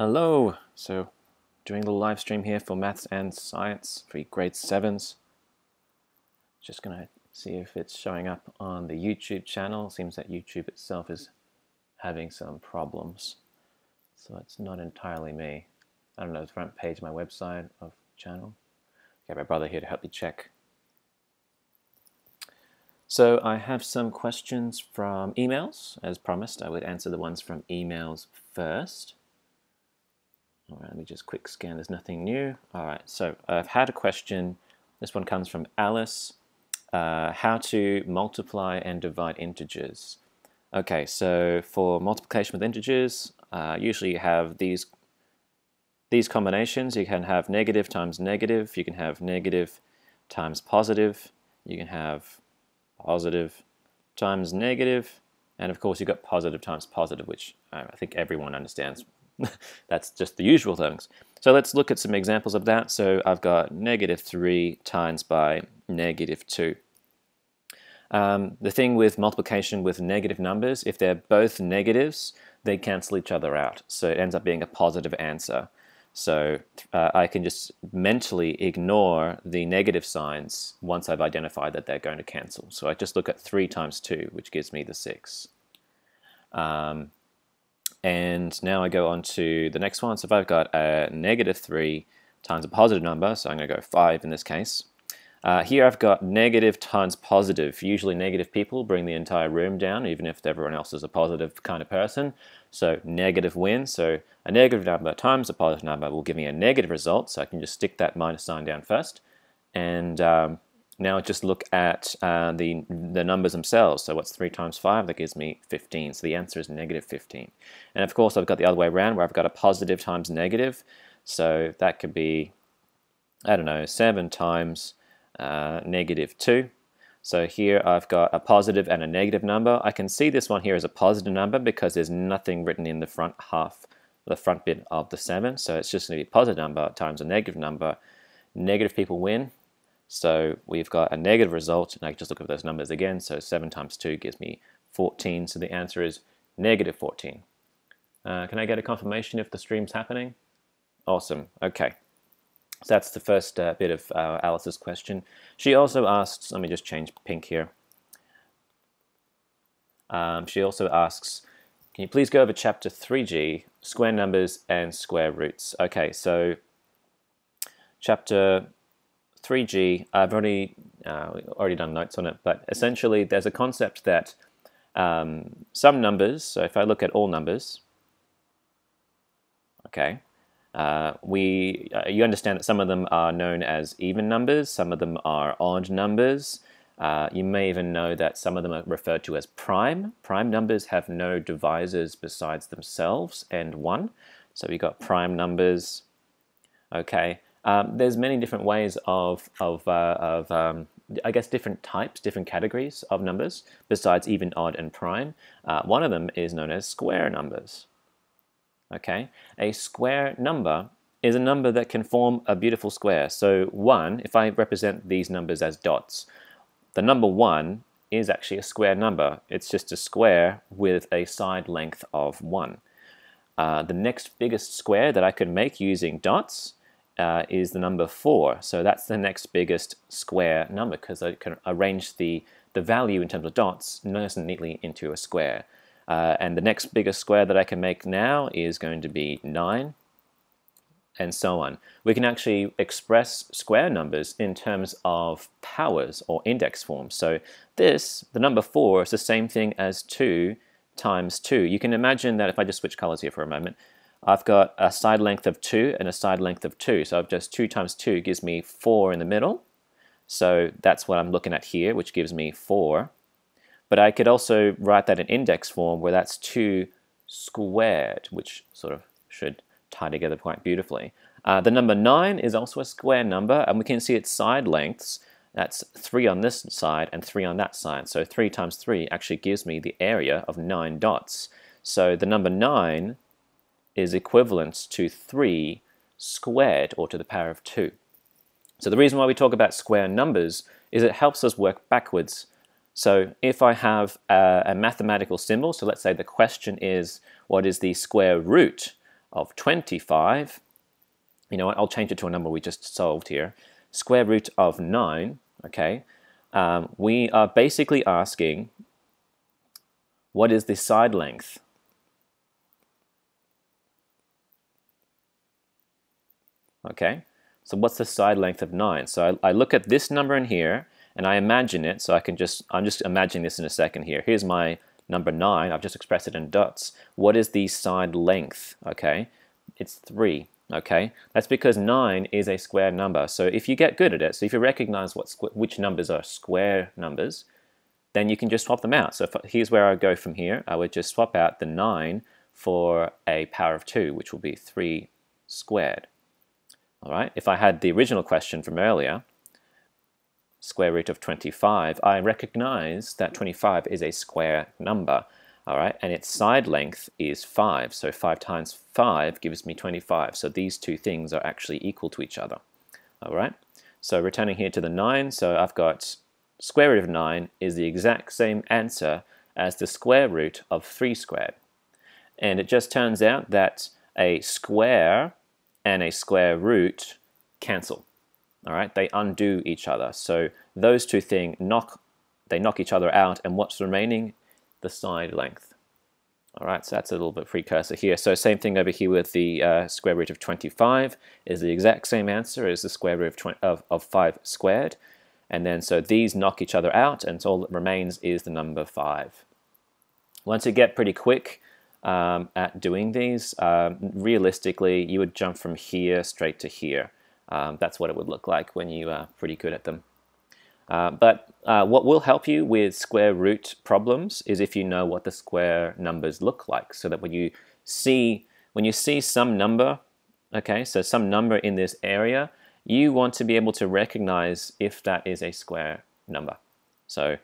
Hello! So, doing a little live stream here for Maths and Science for grade 7s. Just going to see if it's showing up on the YouTube channel. Seems that YouTube itself is having some problems. So it's not entirely me. I don't know, the front page of my website of channel. Okay, my brother here to help me check. So I have some questions from emails. As promised, I would answer the ones from emails first. All right, let me just quick scan. There's nothing new. All right, so I've had a question. This one comes from Alice. How to multiply and divide integers. Okay, so for multiplication with integers, usually you have these combinations. You can have negative times negative. You can have negative times positive. You can have positive times negative. And of course, you've got positive times positive, which I think everyone understands. That's just the usual things. So let's look at some examples of that. So I've got negative 3 times by negative 2. The thing with multiplication with negative numbers, if they're both negatives, they cancel each other out. So it ends up being a positive answer. So I can just mentally ignore the negative signs once I've identified that they're going to cancel. So I just look at 3 times 2, which gives me the 6. And now I go on to the next one. So if I've got a negative 3 times a positive number, so I'm going to go 5 in this case. Here I've got negative times positive. Usually negative people bring the entire room down, even if everyone else is a positive kind of person. So negative wins. So a negative number times a positive number will give me a negative result. So I can just stick that minus sign down first. And now just look at the numbers themselves. So what's 3 times 5? That gives me 15. So the answer is negative 15. And of course I've got the other way around where I've got a positive times negative. So that could be, I don't know, 7 times negative 2. So here I've got a positive and a negative number. I can see this one here as a positive number because there's nothing written in the front half, the front bit of the 7. So it's just going to be a positive number times a negative number. Negative people win. So we've got a negative result, and I can just look at those numbers again. So 7 times 2 gives me 14. So the answer is negative 14. Can I get a confirmation if the stream's happening? Awesome. Okay. So that's the first bit of Alice's question. She also asks, let me just change pink here. She also asks, can you please go over chapter 3G, square numbers and square roots? Okay, so chapter 3G, I've already done notes on it, but essentially there's a concept that some numbers, so if I look at all numbers, okay, you understand that some of them are known as even numbers, some of them are odd numbers. You may even know that some of them are referred to as prime. Prime numbers have no divisors besides themselves and 1. So we've got prime numbers. Okay, there's many different ways of I guess different types, different categories of numbers besides even, odd, and prime. One of them is known as square numbers. Okay, a square number is a number that can form a beautiful square. So 1, if I represent these numbers as dots, the number 1 is actually a square number. It's just a square with a side length of 1. The next biggest square that I could make using dots is the number 4. So that's the next biggest square number because I can arrange the value in terms of dots nice and neatly into a square. And the next biggest square that I can make now is going to be 9, and so on. We can actually express square numbers in terms of powers or index forms. So the number 4 is the same thing as 2 times 2. You can imagine that if I just switch colors here for a moment, I've got a side length of 2 and a side length of 2. So I've just 2 times 2 gives me 4 in the middle. So that's what I'm looking at here, which gives me 4. But I could also write that in index form where that's 2 squared, which sort of should tie together quite beautifully. The number 9 is also a square number, and we can see its side lengths. That's 3 on this side and 3 on that side. So 3 times 3 actually gives me the area of 9 dots. So the number 9 is equivalent to 3 squared, or to the power of 2. So the reason why we talk about square numbers is it helps us work backwards. So if I have a mathematical symbol, so let's say the question is, what is the square root of 25, you know what, I'll change it to a number we just solved here, square root of 9, okay, we are basically asking, what is the side length? Okay, so what's the side length of 9? So I look at this number in here, and I imagine it, so I'm just imagining this in a second here. Here's my number 9, I've just expressed it in dots. What is the side length? Okay, it's 3. Okay, that's because 9 is a square number. So if you get good at it, so if you recognize which numbers are square numbers, then you can just swap them out. So here's where I go from here. I would just swap out the 9 for a power of 2, which will be 3 squared. All right, if I had the original question from earlier, square root of 25, I recognize that 25 is a square number. All right, and its side length is 5. So 5 times 5 gives me 25. So these two things are actually equal to each other. All right, so returning here to the 9, so I've got square root of 9 is the exact same answer as the square root of 3 squared. And it just turns out that a square and a square root cancel. All right, they undo each other. So those two things knock each other out, and what's remaining? The side length. All right, so that's a little bit precursor here. So same thing over here with the square root of 25 is the exact same answer as the square root of 5 squared. And then so these knock each other out, and so all that remains is the number 5. Once you get pretty quick at doing these, realistically, you would jump from here straight to here. That's what it would look like when you are pretty good at them. But what will help you with square root problems is if you know what the square numbers look like, so that when you see some number, okay, so some number in this area, you want to be able to recognize if that is a square number. So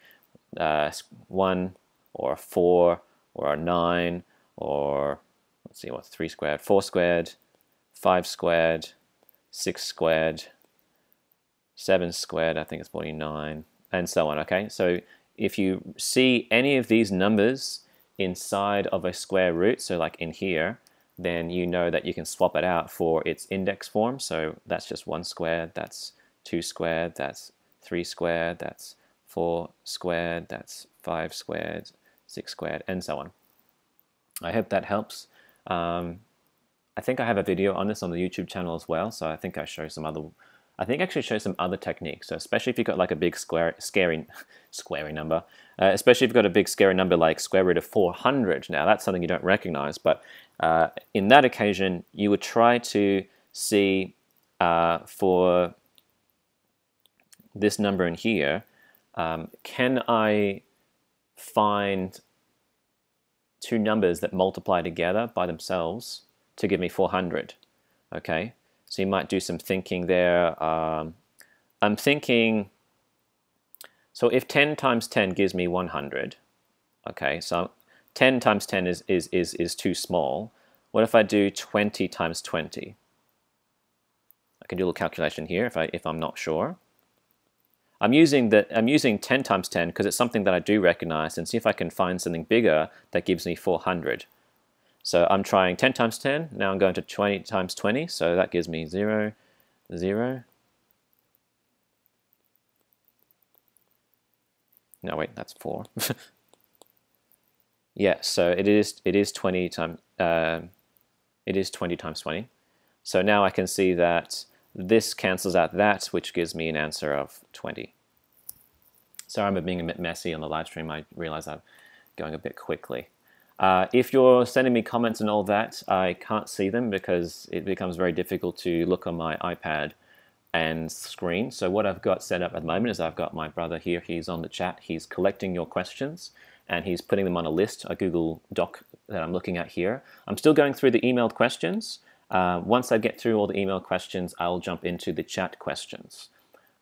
1 or a 4 or a 9 or, let's see, what's 3 squared, 4 squared, 5 squared, 6 squared, 7 squared, I think it's 49, and so on, okay? So if you see any of these numbers inside of a square root, so like in here, then you know that you can swap it out for its index form. So that's just 1 squared, that's 2 squared, that's 3 squared, that's 4 squared, that's 5 squared, 6 squared, and so on. I hope that helps. I think I have a video on this on the YouTube channel as well, so I think I show some other. I think actually show some other techniques. So especially if you've got like a big scary number, especially if you've got a big scary number like square root of 400. Now that's something you don't recognize, but in that occasion, you would try to see for this number in here, can I find two numbers that multiply together by themselves to give me 400? Okay. So you might do some thinking there. I'm thinking, so if 10 times 10 gives me 100, okay, so 10 times 10 is too small. What if I do 20 times 20? I can do a little calculation here if I'm not sure. I'm using 10 times 10 because it's something that I do recognize, and see if I can find something bigger that gives me 400. So I'm trying 10 times 10, now I'm going to 20 times 20, so that gives me 0, 0. No, wait, that's 4. Yeah, so it is 20 times 20. So now I can see that this cancels out that, which gives me an answer of 20. Sorry, I'm being a bit messy on the live stream. I realize I'm going a bit quickly. If you're sending me comments and all that, I can't see them because it becomes very difficult to look on my iPad and screen. So what I've got set up at the moment is I've got my brother here. He's on the chat. He's collecting your questions and he's putting them on a list, a Google Doc that I'm looking at here. I'm still going through the emailed questions. Once I get through all the emailed questions, I'll jump into the chat questions.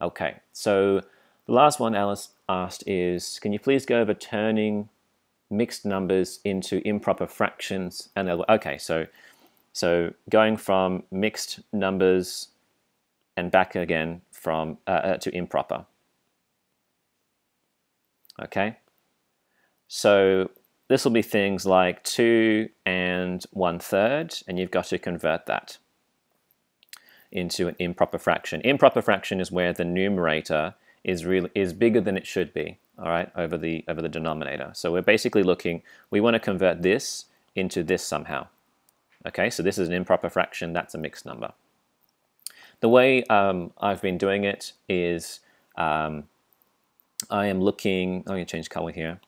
Okay, so the last one Alice asked is, can you please go over turning mixed numbers into improper fractions? And okay, so going from mixed numbers and back again from to improper. Okay, so this will be things like 2 and 1/3, and you've got to convert that into an improper fraction. Improper fraction is where the numerator is bigger than it should be, all right, over the denominator. So we're basically looking, we want to convert this into this somehow. Okay, so this is an improper fraction, that's a mixed number. The way I've been doing it is I am looking, I'm going to change color here.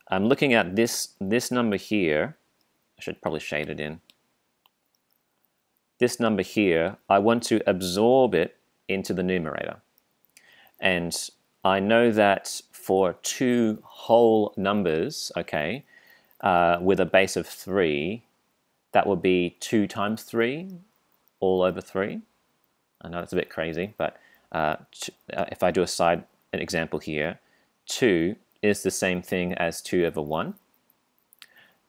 I'm looking at this number here. I should probably shade it in. This number here, I want to absorb it into the numerator. And I know that for two whole numbers, okay, with a base of 3, that would be 2 times 3 all over 3. I know that's a bit crazy, but if I do an example here, 2 is the same thing as 2 over 1.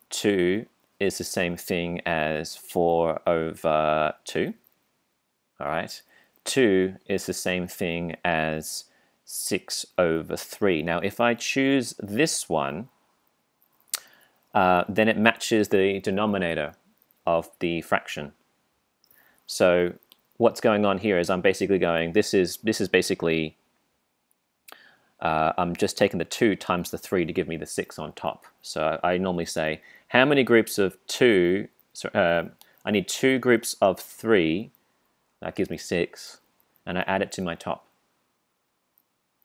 2 is the same thing as 4 over 2. All right. 2 is the same thing as 6 over 3. Now, if I choose this one, then it matches the denominator of the fraction. So what's going on here is I'm basically going, this is basically, I'm just taking the 2 times the 3 to give me the 6 on top. So I normally say, how many groups of 2, I need 2 groups of 3, that gives me 6, and I add it to my top.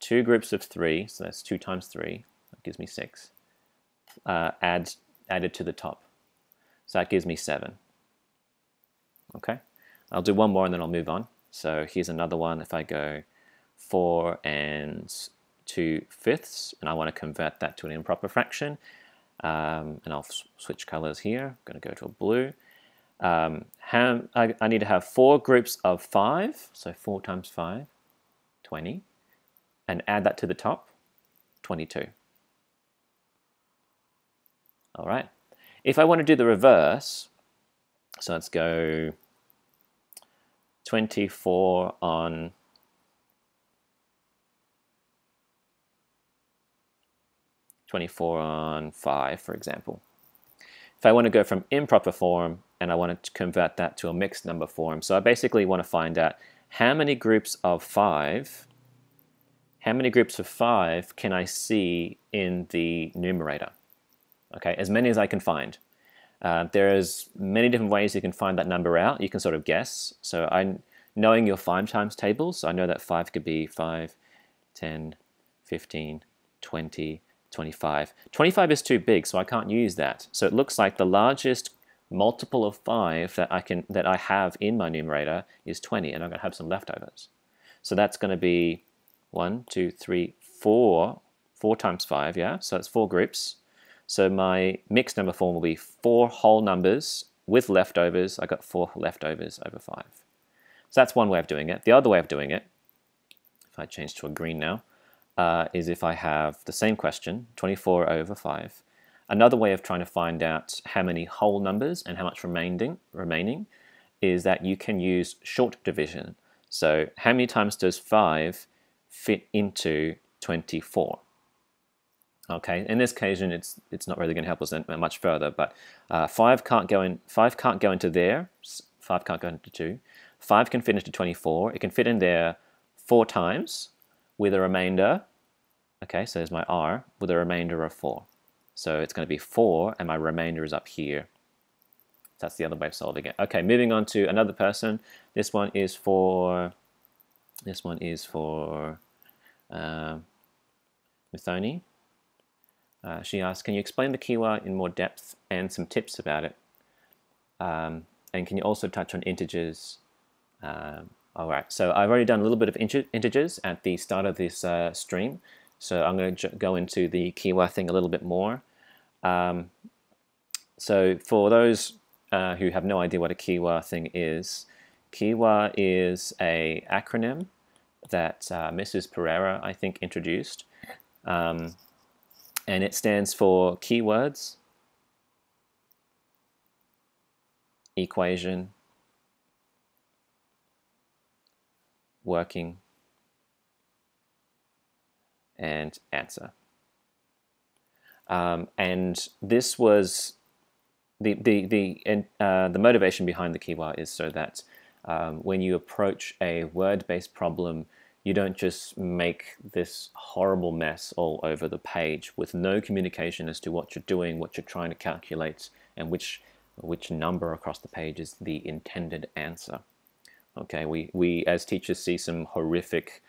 2 groups of 3, so that's 2 times 3, that gives me 6. Added to the top. So that gives me 7. Okay, I'll do one more and then I'll move on. So here's another one. If I go 4 and 2/5, and I want to convert that to an improper fraction, and I'll switch colors here. I'm going to go to a blue. I need to have 4 groups of 5, so 4 times 5, 20, and add that to the top, 22. All right. If I want to do the reverse, so let's go 24 on 5, for example. If I want to go from improper form and I want to convert that to a mixed number form, so I basically want to find out how many groups of 5 can I see in the numerator? Okay, as many as I can find. There's many different ways you can find that number out. You can sort of guess. So knowing your 5 times tables, I know that 5 could be 5, 10, 15, 20, 25. 25 is too big, so I can't use that. So it looks like the largest multiple of 5 that I have in my numerator is 20, and I'm going to have some leftovers. So that's going to be 1, 2, 3, 4. 4 times 5, yeah? So that's 4 groups. So my mixed number form will be 4 whole numbers with leftovers. I got 4 leftovers over 5. So that's one way of doing it. The other way of doing it, if I change to a green now, is if I have the same question, 24 over 5. Another way of trying to find out how many whole numbers and how much remaining is that you can use short division. So how many times does 5 fit into 24? Okay, in this occasion, it's not really going to help us much further, but 5 can't go into there. 5 can't go into 2. 5 can fit into 24. It can fit in there 4 times with a remainder. Okay, so there's my R with a remainder of 4. So it's going to be 4, and my remainder is up here. That's the other way of solving it. Okay, moving on to another person. This one is for Muthoni. She asks, can you explain the Kiwa in more depth and some tips about it? And can you also touch on integers? All right, so I've already done a little bit of integers at the start of this stream. So I'm going to go into the Kiwa thing a little bit more. So for those who have no idea what a Kiwa thing is a acronym that Mrs. Pereira, I think, introduced. And it stands for keywords, equation, working, and answer. And this was the motivation behind the keyword is so that when you approach a word-based problem, you don't just make this horrible mess all over the page with no communication as to what you're doing, what you're trying to calculate, and which number across the page is the intended answer. Okay, we as teachers see some horrific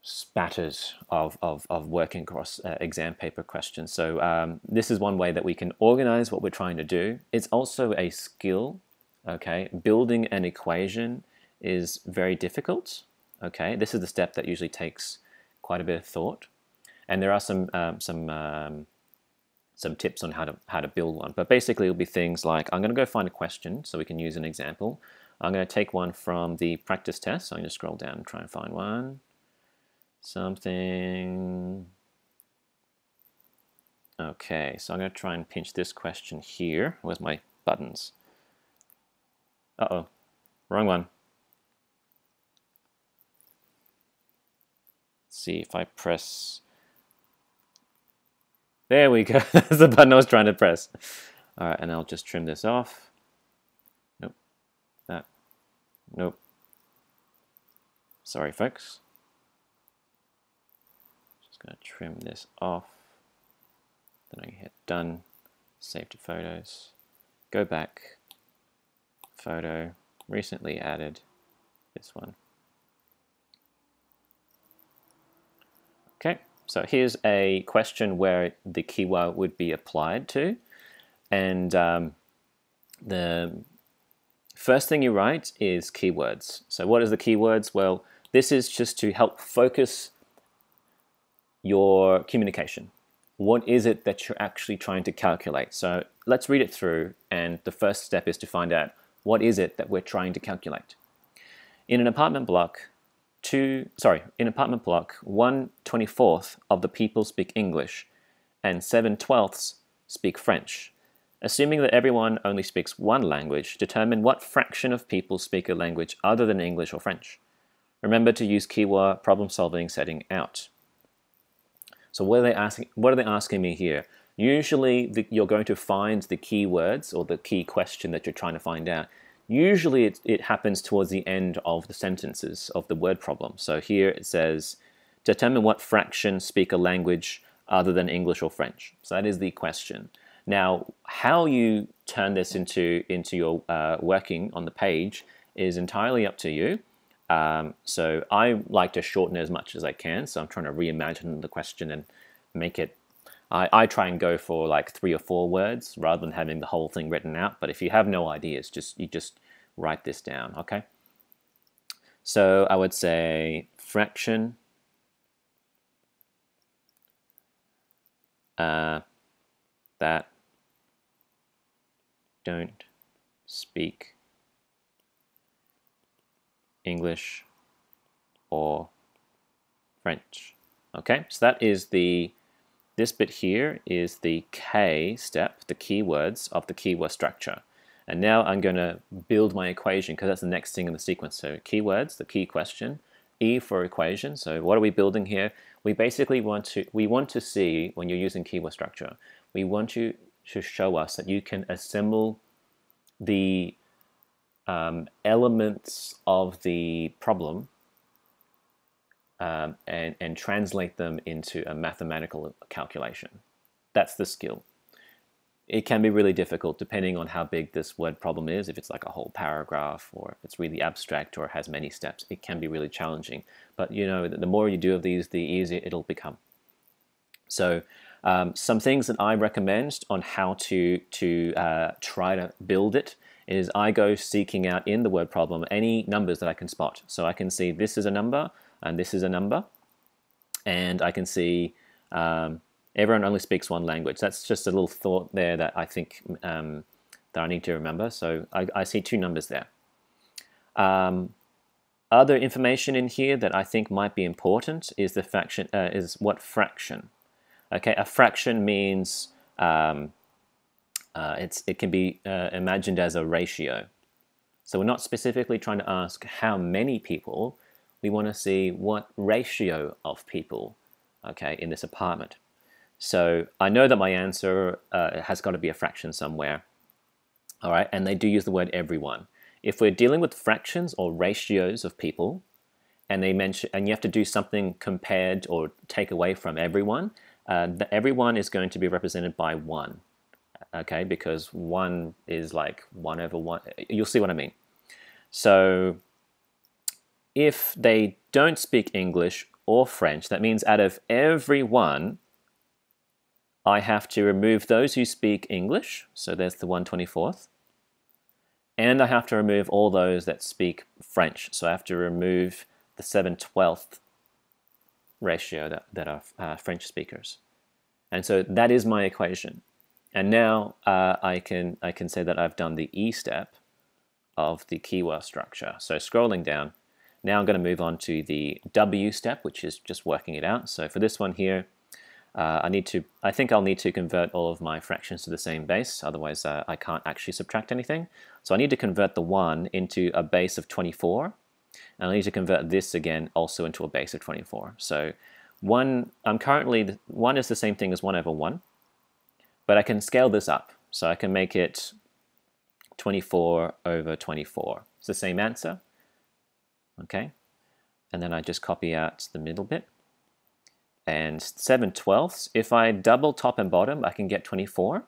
spatters of working across exam paper questions. So this is one way that we can organize what we're trying to do. It's also a skill. Okay, building an equation is very difficult. Okay, this is the step that usually takes quite a bit of thought, and there are some tips on how to build one. But basically, it'll be things like, I'm going to go find a question so we can use an example. I'm going to take one from the practice test. So I'm going to scroll down and try and find one. Something. Okay, so I'm going to try and pinch this question here. Where's my buttons? Uh-oh, wrong one. Let's see if I press. There we go. That's the button I was trying to press. All right, and I'll just trim this off. Nope. That. Nope. Sorry, folks. Just going to trim this off. Then I hit done. Save to photos. Go back. Photo. Recently added. This one. Okay. So here's a question where the keyword would be applied to. And the first thing you write is keywords. So what is the keywords? Well, this is just to help focus your communication. What is it that you're actually trying to calculate? So let's read it through. And the first step is to find out what is it that we're trying to calculate. In an apartment block, 1/24 of the people speak English and 7/12 speak French. Assuming that everyone only speaks one language, determine what fraction of people speak a language other than English or French. Remember to use keyword problem solving setting out. So what are they asking me here? Usually you're going to find the keywords or the key question that you're trying to find out. Usually it happens towards the end of the sentences of the word problem. So here it says, determine what fraction speak a language other than English or French. So that is the question. Now, how you turn this into your working on the page is entirely up to you. So I like to shorten it as much as I can. So I'm trying to reimagine the question and make it. I try and go for like 3 or 4 words rather than having the whole thing written out. But if you have no ideas, you just write this down, okay? So I would say fraction that don't speak English or French. Okay, so that is this bit here is the K step, the keywords of the keyword structure. And now I'm going to build my equation because that's the next thing in the sequence. So keywords, the key question, E for equation. So what are we building here? We basically want to see, when you're using keyword structure, we want you to show us that you can assemble the elements of the problem and translate them into a mathematical calculation. That's the skill. It can be really difficult depending on how big this word problem is. If it's like a whole paragraph or if it's really abstract or has many steps, it can be really challenging. But you know, the more you do of these, the easier it'll become. So some things that I recommend on how to try to build it is I go seeking out in the word problem any numbers that I can spot. So I can see this is a number and this is a number, and I can see everyone only speaks one language. That's just a little thought there that I think that I need to remember. So I see 2 numbers there. Other information in here that I think might be important is the fraction. Is what fraction? Okay, a fraction means it can be imagined as a ratio. So we're not specifically trying to ask how many people. We want to see what ratio of people okay, in this apartment. So I know that my answer has got to be a fraction somewhere. All right, and they do use the word everyone. If we're dealing with fractions or ratios of people, and they mention, and you have to do something compared or take away from everyone, the everyone is going to be represented by 1, okay, because 1 is like 1 over 1. You'll see what I mean. So if they don't speak English or French, that means out of everyone, I have to remove those who speak English, so there's the 1/24th, and I have to remove all those that speak French, so I have to remove the 7/12th ratio that are French speakers. And so that is my equation. And now I can say that I've done the E step of the keyword structure. So scrolling down, now I'm going to move on to the W step, which is just working it out. So for this one here, I think I'll need to convert all of my fractions to the same base, otherwise I can't actually subtract anything. So I need to convert the 1 into a base of 24, and I need to convert this again also into a base of 24. So 1 is the same thing as 1 over 1, but I can scale this up. So I can make it 24 over 24. It's the same answer, okay? And then I just copy out the middle bit. And 7/12ths, if I double top and bottom, I can get 24.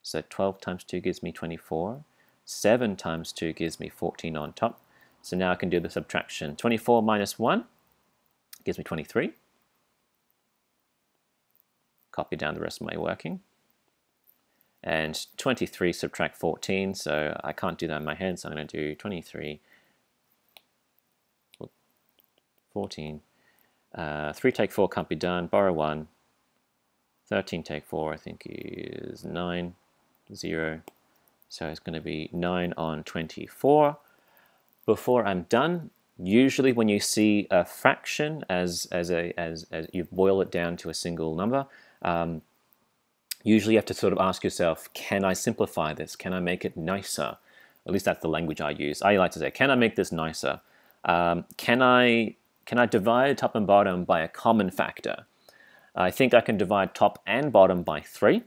So 12 times 2 gives me 24. 7 times 2 gives me 14 on top. So now I can do the subtraction. 24 minus 1 gives me 23. Copy down the rest of my working. And 23 subtract 14, so I can't do that in my head, so I'm going to do 23, 14. 3 take 4 can't be done, borrow 1. 13 take 4 I think is 9, 0. So it's going to be 9 on 24. Before I'm done, usually when you see a fraction as you boil it down to a single number, usually you have to sort of ask yourself, can I simplify this? Can I make it nicer? At least that's the language I use. I like to say, can I make this nicer? Can I divide top and bottom by a common factor? I think I can divide top and bottom by 3.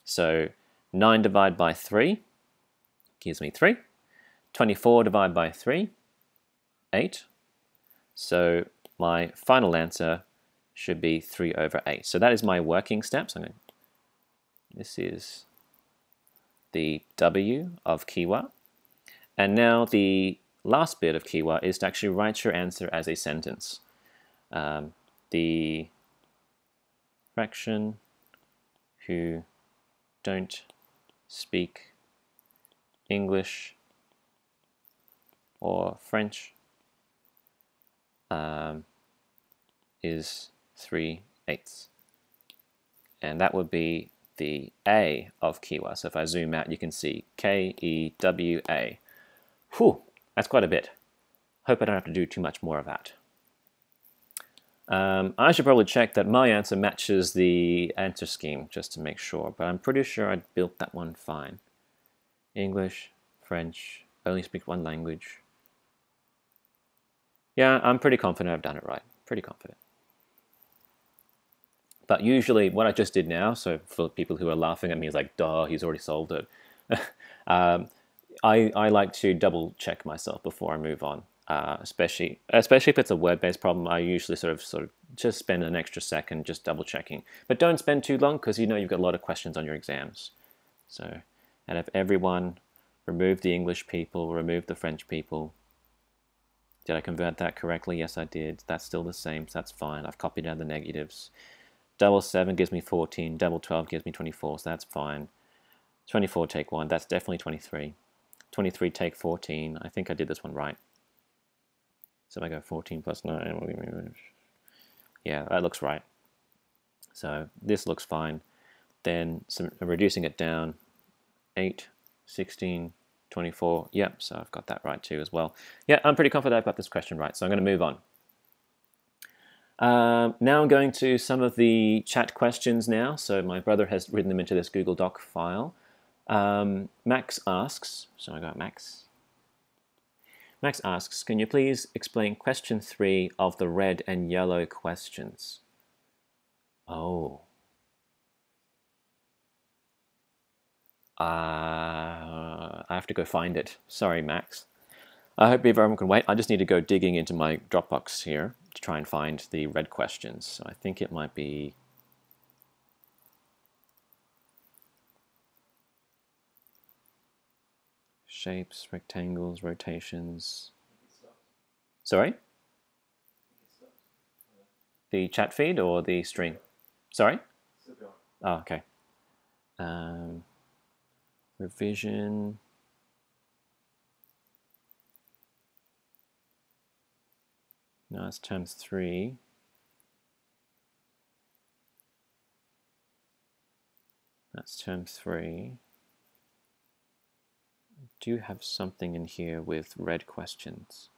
So 9 divided by 3 gives me 3. 24 divided by 3, 8. So my final answer should be 3 over 8. So that is my working steps. This is the W of Kiwa. And now the last bit of Kiwa is to actually write your answer as a sentence. The fraction who don't speak English or French is 3/8. And that would be the A of Kiwa. So if I zoom out, you can see K-E-W-A. Whew, that's quite a bit. Hope I don't have to do too much more of that. I should probably check that my answer matches the answer scheme just to make sure, but I'm pretty sure I built that one fine. English, French, only speak one language. Yeah, I'm pretty confident I've done it right. Pretty confident. But usually what I just did now, so for people who are laughing at me, is like, duh, he's already solved it. I like to double check myself before I move on, especially if it's a word-based problem. I usually sort of just spend an extra second just double checking. But don't spend too long, because you know you've got a lot of questions on your exams. So out of everyone, remove the English people, remove the French people. Did I convert that correctly? Yes, I did. That's still the same, so that's fine. I've copied out the negatives. Double 7 gives me 14. Double 12 gives me 24, so that's fine. 24 take 1, that's definitely 23. 23 take 14, I think I did this one right. So if I go 14 plus 9, yeah, that looks right. So this looks fine. Then reducing it down, 8, 16, 24, yep, so I've got that right too as well. Yeah, I'm pretty confident I've got this question right, so I'm going to move on. Now I'm going to some of the chat questions now. So my brother has written them into this Google Doc file. Max asks, so I got Max. Max asks, can you please explain question 3 of the red and yellow questions? Oh. I have to go find it. Sorry, Max. I hope everyone can wait. I just need to go digging into my Dropbox here to try and find the red questions. So I think it might be... shapes, rectangles, rotations. Sorry? The chat feed or the stream? Sorry? Oh, okay. Revision. No, it's terms 3. That's term 3. I do have something in here with red questions.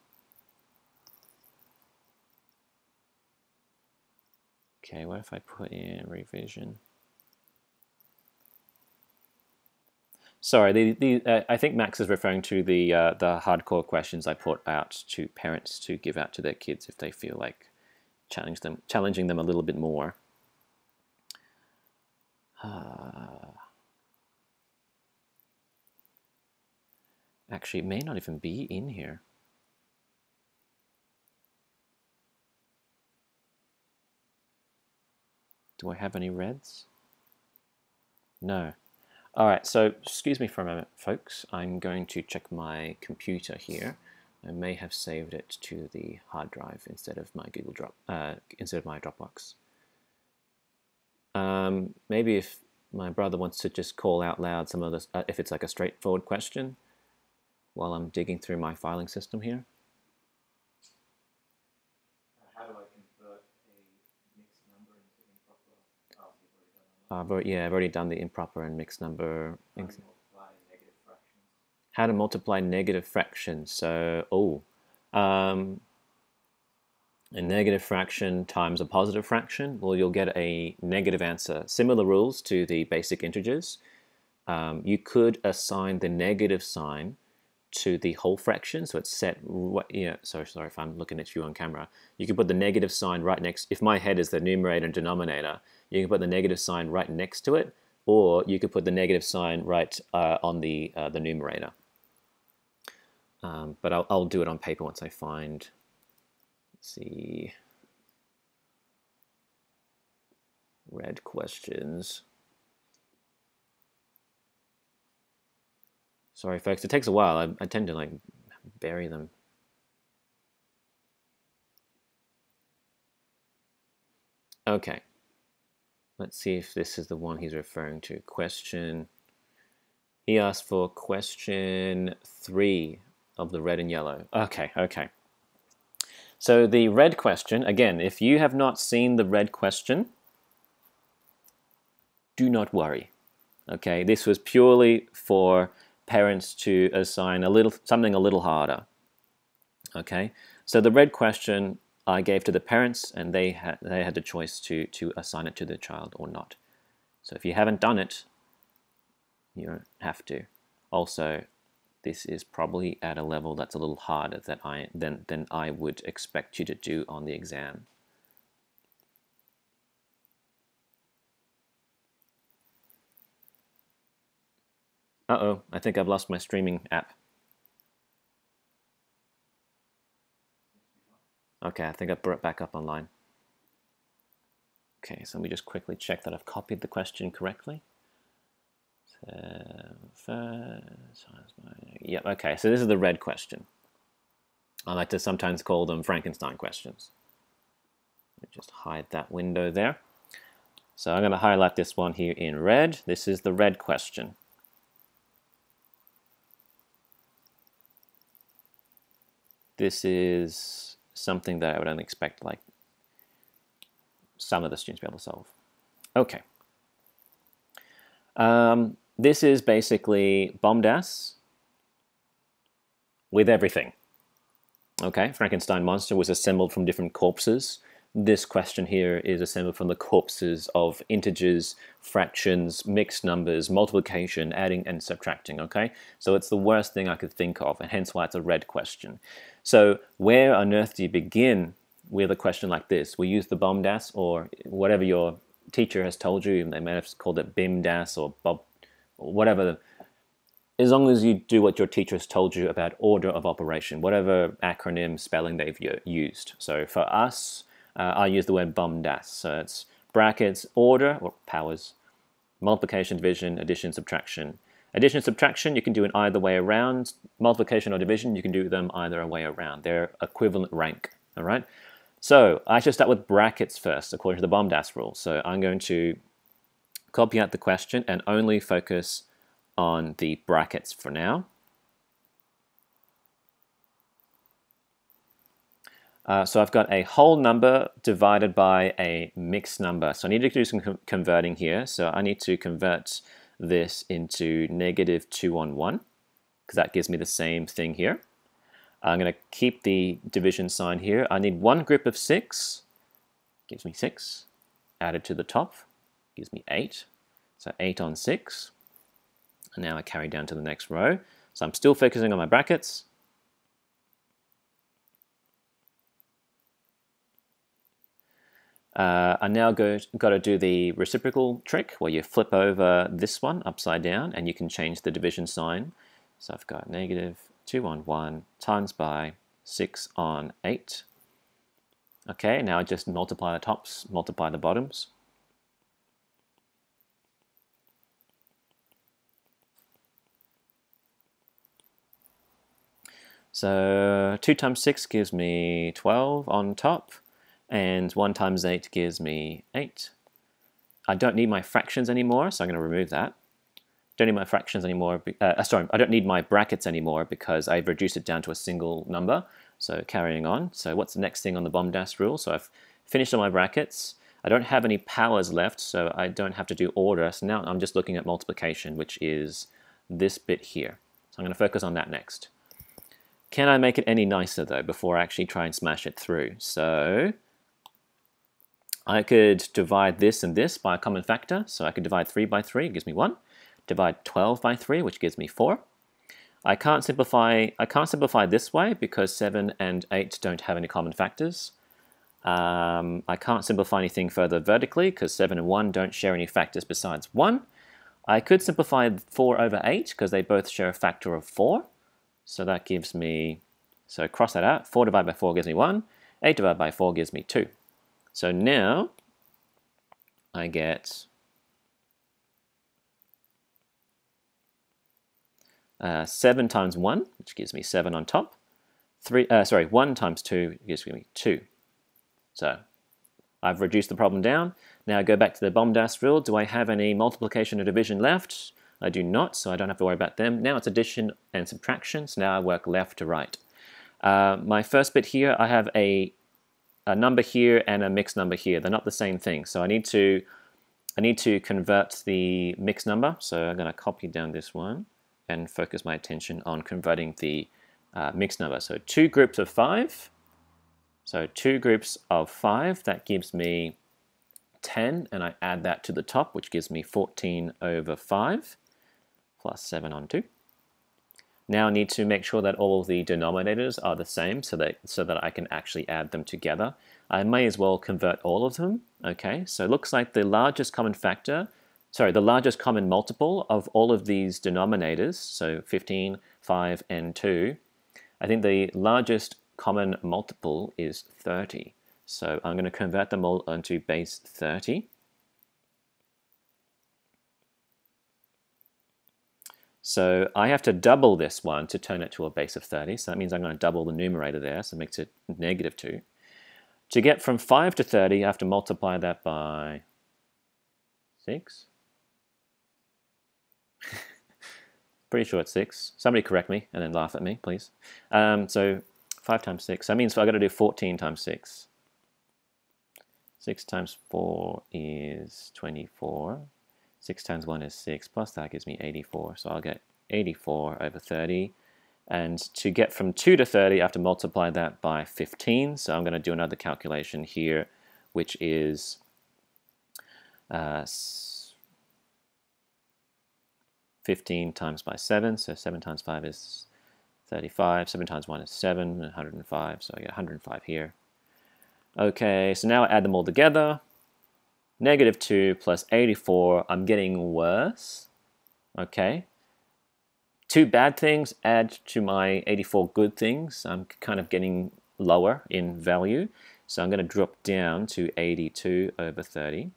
Okay, what if I put in revision? Sorry, I think Max is referring to the hardcore questions I put out to parents to give out to their kids if they feel like challenging them a little bit more. Actually, it may not even be in here. Do I have any reds? No. All right, so excuse me for a moment, folks. I'm going to check my computer here. I may have saved it to the hard drive instead of my instead of my Dropbox. Maybe if my brother wants to just call out loud some of this, if it's like a straightforward question, while I'm digging through my filing system here. How do I convert a mixed number into improper? Oh, you've already done that. Yeah, I've already done the improper and mixed number. How to multiply negative fractions. How to multiply negative fractions. So, a negative fraction times a positive fraction, well, you'll get a negative answer. Similar rules to the basic integers. You could assign the negative sign to the whole fraction, so it's set, sorry if I'm looking at you on camera. You can put the negative sign right next, if my head is the numerator and denominator, you can put the negative sign right next to it, or you could put the negative sign right on the numerator. But I'll do it on paper once I find, let's see, red questions. Sorry, folks, it takes a while. I tend to like bury them. Okay, let's see if this is the one he's referring to. Question. He asked for question 3 of the red and yellow. Okay. So the red question, again, if you have not seen the red question, do not worry. Okay, this was purely for parents to assign something a little harder. Okay, so the red question I gave to the parents, and they had the choice to assign it to the child or not. So if you haven't done it, you don't have to. Also, this is probably at a level that's a little harder than I would expect you to do on the exam. Uh-oh, I think I've lost my streaming app. Okay, I think I brought it back up online. Okay, so let me just quickly check that I've copied the question correctly. Yep, okay, so this is the red question. I like to sometimes call them Frankenstein questions. Let me just hide that window there. So I'm going to highlight this one here in red. This is the red question. This is something that I would only expect like some of the students to be able to solve. Okay. This is basically Bombast with everything. Okay, Frankenstein monster was assembled from different corpses. This question here is assembled from the corpses of integers, fractions, mixed numbers, multiplication, adding and subtracting, okay? So it's the worst thing I could think of, and hence why it's a red question. So where on earth do you begin with a question like this? We use the Bombast or whatever your teacher has told you, they may have called it BIMDAS or Bob, or whatever. As long as you do what your teacher has told you about order of operation, whatever acronym spelling they've used. So for us, I use the word BOMDAS. So it's brackets, order, or powers, multiplication, division, addition, subtraction. Addition, subtraction, you can do it either way around. Multiplication or division, you can do them either way around. They're equivalent rank, all right? So I should start with brackets first, according to the BOMDAS rule. So I'm going to copy out the question and only focus on the brackets for now. So I've got a whole number divided by a mixed number. So I need to do some converting here. So I need to convert this into -2 on 1, because that gives me the same thing here. I'm going to keep the division sign here. I need one group of 6, gives me 6, added to the top, gives me 8. So 8 on 6. And now I carry down to the next row. So I'm still focusing on my brackets. I now got to do the reciprocal trick where you flip over this one upside down and you can change the division sign. So I've got -2 on 1 times by 6 on 8. Okay, now I just multiply the tops, multiply the bottoms. So 2 times 6 gives me 12 on top, and 1 times 8 gives me 8. I don't need my fractions anymore, so I'm going to remove that. Don't need my fractions anymore. Sorry, I don't need my brackets anymore because I've reduced it down to a single number. So carrying on. So what's the next thing on the BOMDAS rule? So I've finished all my brackets. I don't have any powers left, so I don't have to do order. So now I'm just looking at multiplication, which is this bit here. So I'm going to focus on that next. Can I make it any nicer, though, before I actually try and smash it through? So I could divide this and this by a common factor. So I could divide 3 by 3, it gives me 1. Divide 12 by 3, which gives me 4. I can't simplify this way because 7 and 8 don't have any common factors. I can't simplify anything further vertically because 7 and 1 don't share any factors besides 1. I could simplify 4 over 8 because they both share a factor of 4. So that gives me, so cross that out, 4 divided by 4 gives me 1, 8 divided by 4 gives me 2. So now I get 7 times 1, which gives me 7 on top. 1 times 2 gives me 2. So I've reduced the problem down. Now I go back to the BOMDAS rule. Do I have any multiplication or division left? I do not, so I don't have to worry about them. Now it's addition and subtraction, so now I work left to right. My first bit here, I have a number here and a mixed number here. They're not the same thing, so I need to convert the mixed number. So I'm going to copy down this one and focus my attention on converting the mixed number. So 2 groups of 5. So 2 groups of 5, that gives me 10, and I add that to the top, which gives me 14 over 5, plus 7 on 2. Now I need to make sure that all of the denominators are the same so that I can actually add them together. I may as well convert all of them. Okay, so it looks like the largest common multiple of all of these denominators, so 15, 5, and 2, I think the largest common multiple is 30. So I'm going to convert them all onto base 30. So I have to double this one to turn it to a base of 30. So that means I'm going to double the numerator there, so it makes it -2. To get from 5 to 30, I have to multiply that by 6. Pretty sure it's 6. Somebody correct me and then laugh at me, please. So 5 times 6. That means I've got to do 14 times 6. 6 times 4 is 24. 6 times 1 is 6, plus that gives me 84. So I'll get 84 over 30. And to get from 2 to 30, I have to multiply that by 15. So I'm going to do another calculation here, which is 15 times by 7. So 7 times 5 is 35. 7 times 1 is 7, 105. So I get 105 here. Okay, so now I add them all together. Negative 2 plus 84, I'm getting worse. Okay. 2 bad things add to my 84 good things. I'm kind of getting lower in value. So I'm going to drop down to 82 over 30.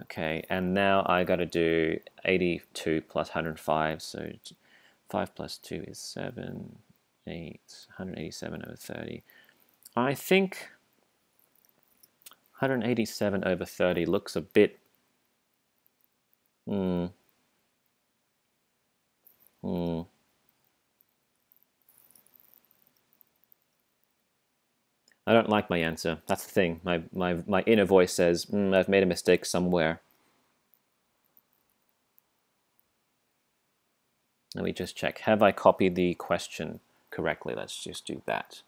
Okay, and now I got to do 82 plus 105. So 5 plus 2 is 7, 8, 187 over 30. I think 187 over 30 looks a bit... I don't like my answer. That's the thing. My inner voice says, I've made a mistake somewhere. Let me just check. Have I copied the question correctly? Let's just do that.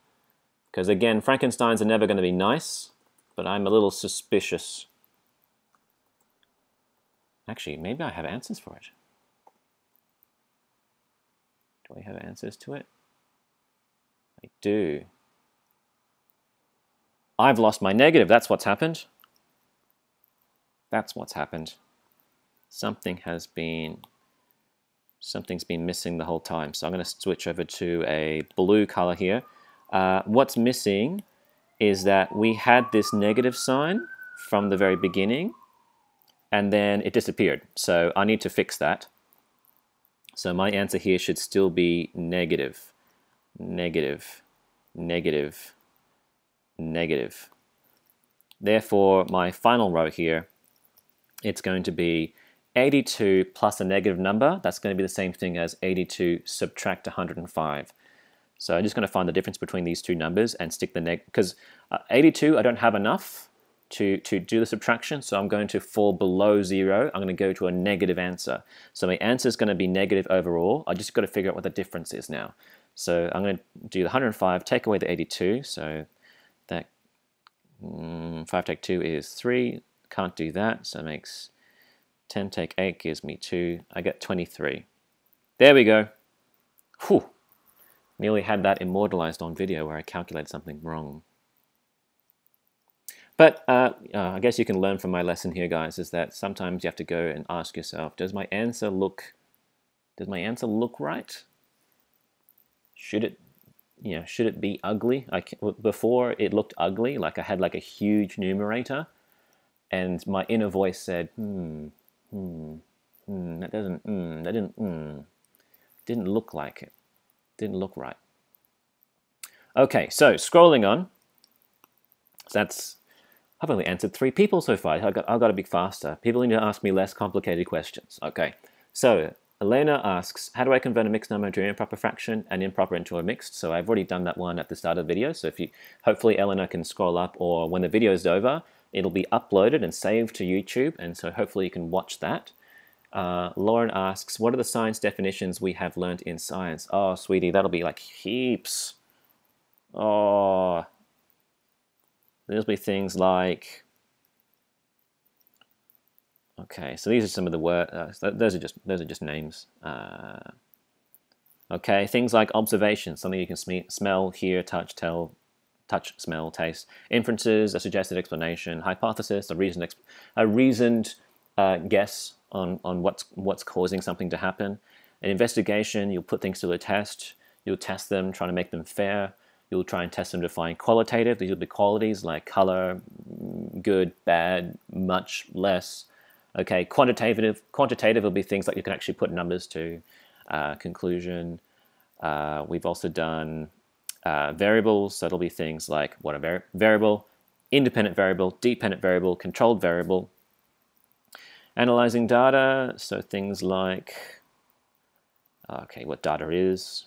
Because again, Frankensteins are never going to be nice, but I'm a little suspicious. Actually, maybe I have answers for it. Do I have answers to it? I do. I've lost my negative. That's what's happened. That's what's happened. Something's been missing the whole time. So I'm going to switch over to a blue color here. What's missing is that we had this negative sign from the very beginning, and then it disappeared. So I need to fix that. So my answer here should still be negative, negative, negative, negative. Therefore, my final row here, it's going to be 82 plus a negative number. That's going to be the same thing as 82 subtract 105. So I'm just going to find the difference between these two numbers and stick the because 82 I don't have enough to do the subtraction, so I'm going to fall below 0. I'm going to go to a negative answer. So my answer is going to be negative overall. I just got to figure out what the difference is now. So I'm going to do the 105, take away the 82. So that 5 take 2 is 3. Can't do that, so it makes 10 take 8 gives me 2. I get 23. There we go. Whew. Nearly had that immortalized on video where I calculated something wrong. But I guess you can learn from my lesson here, guys, is that sometimes you have to go and ask yourself, does my answer look right? Should it be ugly? Before it looked ugly, like I had like a huge numerator, and my inner voice said, that didn't look like it. Didn't look right. Okay, so scrolling on. So I've only answered 3 people so far. I've got to be faster. People need to ask me less complicated questions. Okay, so Elena asks, how do I convert a mixed number into an improper fraction and improper into a mixed? So I've already done that one at the start of the video. So hopefully Elena can scroll up, or when the video is over, it'll be uploaded and saved to YouTube. And so hopefully you can watch that. Lauren asks, what are the science definitions we have learned in science? Oh, sweetie, that'll be like heaps. Oh, there'll be things like, okay, so these are some of the words. Those are just names. Okay, things like observation, something you can smell, hear, touch, smell, taste. Inferences, a suggested explanation. Hypothesis, a reasoned guess on what's causing something to happen. An investigation, you'll put things to the test. You'll test them, trying to make them fair. You'll try and test them to find qualitative. These will be qualities like color, good, bad, much, less. Okay, quantitative will be things like you can actually put numbers to. Conclusion. We've also done variables. So it'll be things like what a variable, independent variable, dependent variable, controlled variable. Analyzing data, so things like, okay, what data is.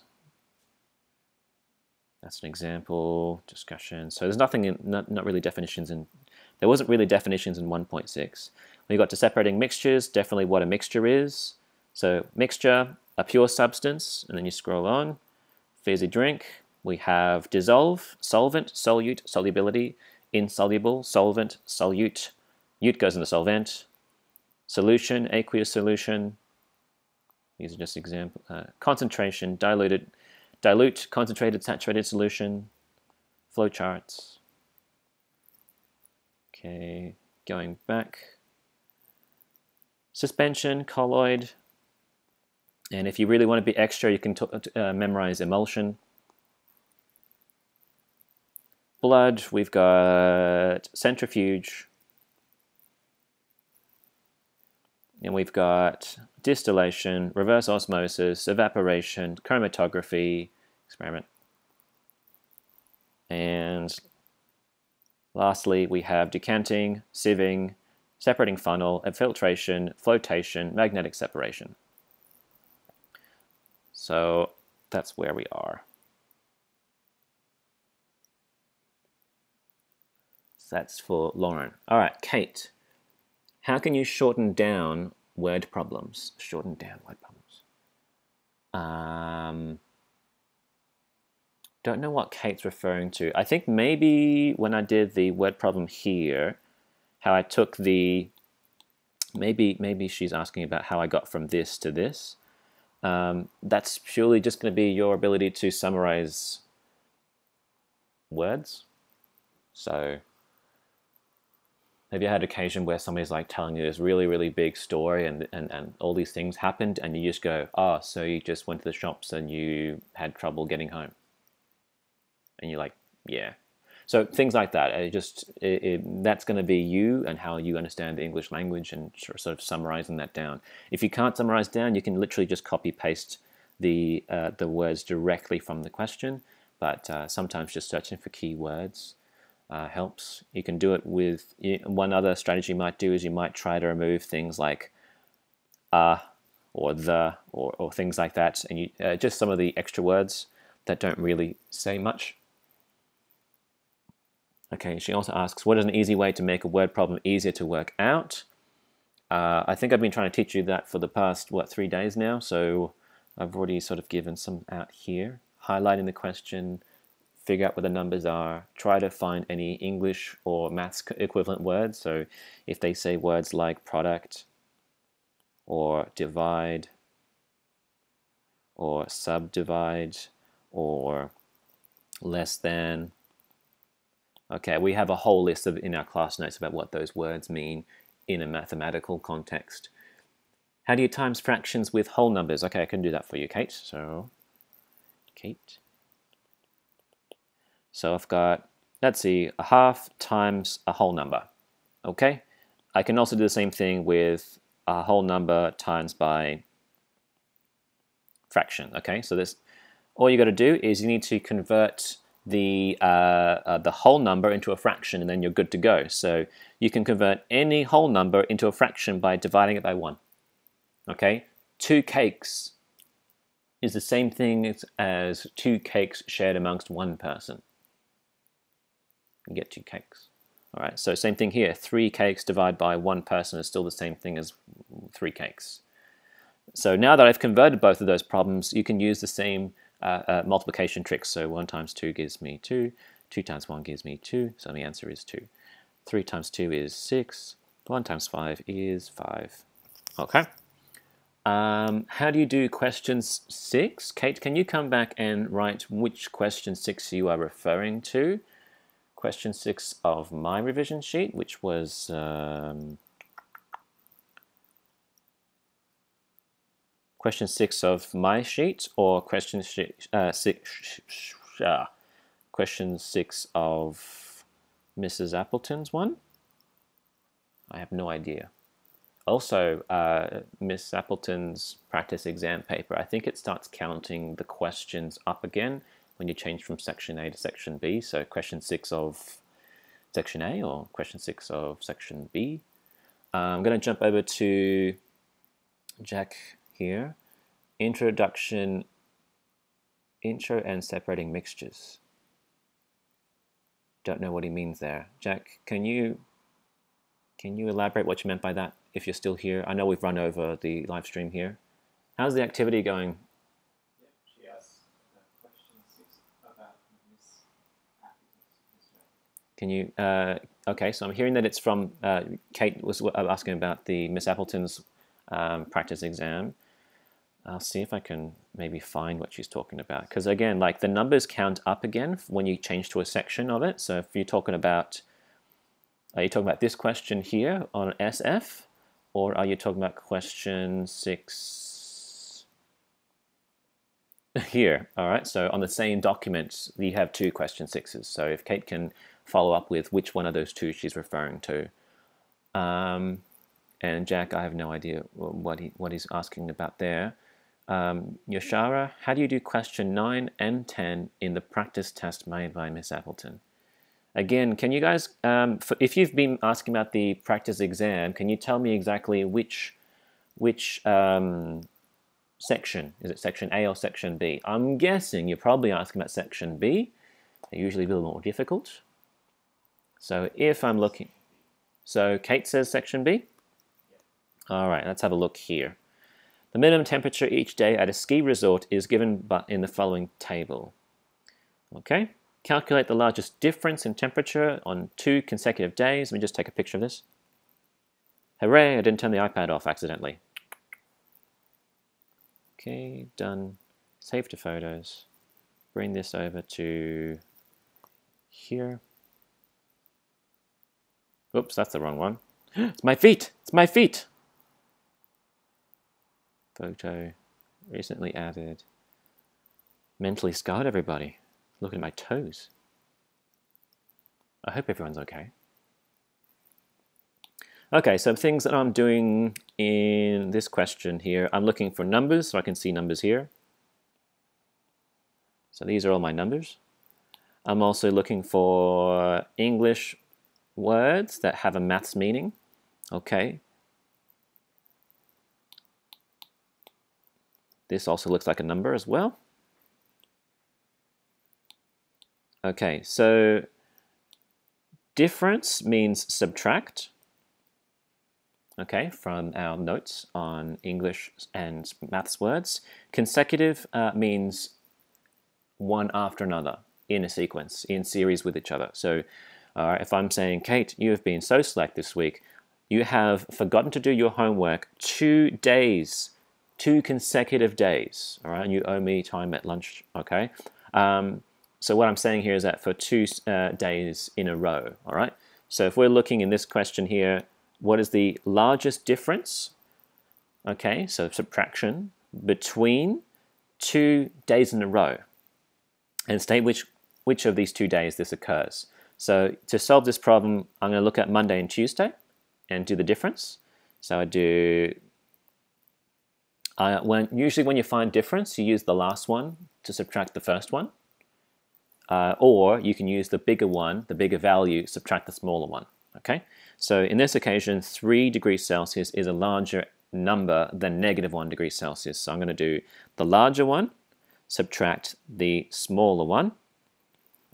That's an example. Discussion. So there's nothing not really definitions in. There wasn't really definitions in 1.6. We got to separating mixtures. Definitely what a mixture is. So mixture, a pure substance, and then you scroll on. Fizzy drink. We have dissolve, solvent, solute, solubility, insoluble, solvent, solute. Ute goes in the solvent. Solution, aqueous solution. These are just examples. Concentration, dilute, concentrated, saturated solution, flowcharts. Okay, going back. Suspension, colloid. And if you really want to be extra, you can memorize emulsion. Blood, we've got centrifuge. And we've got distillation, reverse osmosis, evaporation, chromatography, experiment. And lastly, we have decanting, sieving, separating funnel, filtration, flotation, magnetic separation. So that's where we are. So that's for Lauren. All right, Kate. How can you shorten down word problems? Shorten down word problems. Don't know what Kate's referring to. I think maybe when I did the word problem here, how I took the, maybe she's asking about how I got from this to this. That's purely just going to be your ability to summarize words. So have you had occasion where somebody's like telling you this really, really big story and all these things happened and you just go, oh, so you just went to the shops and you had trouble getting home? And you're like, yeah. So things like that. That's going to be you and how you understand the English language and sort of summarizing that down. If you can't summarize down, you can literally just copy paste the words directly from the question. But sometimes just searching for keywords helps. You can do it with one other strategy you might do is you might try to remove things like or the or things like that, and you just some of the extra words that don't really say much. Okay, she also asks, what is an easy way to make a word problem easier to work out? I think I've been trying to teach you that for the past, 3 days now, so I've already sort of given some out here. Highlighting the question, figure out what the numbers are, try to find any English or maths equivalent words. So if they say words like product or divide or subdivide or less than. Okay, we have a whole list in our class notes about what those words mean in a mathematical context. How do you times fractions with whole numbers? Okay, I can do that for you, Kate. So, Kate. So I've got, let's see, a half times a whole number. Okay, I can also do the same thing with a whole number times by fraction. Okay, so this, all you got to do is you need to convert the whole number into a fraction, and then you're good to go. So you can convert any whole number into a fraction by dividing it by 1. Okay, 2 cakes is the same thing as 2 cakes shared amongst 1 person. You get 2 cakes. All right, so same thing here. 3 cakes divided by 1 person is still the same thing as 3 cakes. So now that I've converted both of those problems, you can use the same multiplication tricks. So 1 times 2 gives me 2, 2 times 1 gives me 2, so the answer is 2. 3 times 2 is 6, 1 times 5 is 5. Okay. How do you do question 6? Kate, can you come back and write which question 6 you are referring to? Question 6 of my revision sheet, which was question 6 of my sheet, or question 6 of Mrs. Appleton's one? I have no idea. Also, Miss Appleton's practice exam paper, I think it starts counting the questions up again when you change from section A to section B. So question 6 of section A or question 6 of section B. I'm going to jump over to Jack here. Intro and separating mixtures. Don't know what he means there. Jack, can you elaborate what you meant by that if you're still here? I know we've run over the live stream here. How's the activity going? Yep, she asked question 6 about Miss Appleton's. Can you, okay, so I'm hearing that it's from, Kate was asking about the Miss Appleton's practice exam. I'll see if I can maybe find what she's talking about. Because again, like the numbers count up again when you change to a section of it. So if you're talking about Are you talking about this question here on SF? Or are you talking about question 6 here? All right, so on the same document, you have 2 question 6s. So if Kate can follow up with which one of those 2 she's referring to. And Jack, I have no idea what he's asking about there. Yoshara, how do you do question 9 and 10 in the practice test made by Miss Appleton? Again, can you guys, if you've been asking about the practice exam, can you tell me exactly which section? Is it section A or section B? I'm guessing you're probably asking about section B. They're usually a little more difficult. So if I'm looking, so Kate says section B? All right, let's have a look here. The minimum temperature each day at a ski resort is given in the following table. Okay, calculate the largest difference in temperature on 2 consecutive days. Let me just take a picture of this. Hooray, I didn't turn the iPad off accidentally. Okay, done. Save to photos. Bring this over to here. Oops, that's the wrong one. It's my feet! It's my feet! Photo recently added. Mentally scarred, everybody. Looking at my toes. I hope everyone's okay. Okay, so things that I'm doing in this question here, I'm looking for numbers, so I can see numbers here. So these are all my numbers. I'm also looking for English words that have a maths meaning. Okay. This also looks like a number as well. Okay, so difference means subtract. Okay, from our notes on English and maths words. Consecutive means one after another in a sequence, in series with each other. So if I'm saying, Kate, you have been so slack this week, you have forgotten to do your homework 2 days, 2 consecutive days, all right, and you owe me time at lunch, okay? So what I'm saying here is that for 2 days in a row, all right? So if we're looking in this question here, what is the largest difference, okay, so subtraction, between 2 days in a row? And state which of these 2 days this occurs. So to solve this problem, I'm going to look at Monday and Tuesday and do the difference. So I do, usually when you find difference, you use the last one to subtract the first one. Or you can use the bigger one, the bigger value, subtract the smaller one. Okay. So in this occasion, 3 degrees Celsius is a larger number than -1 degree Celsius. So I'm going to do the larger one, subtract the smaller one.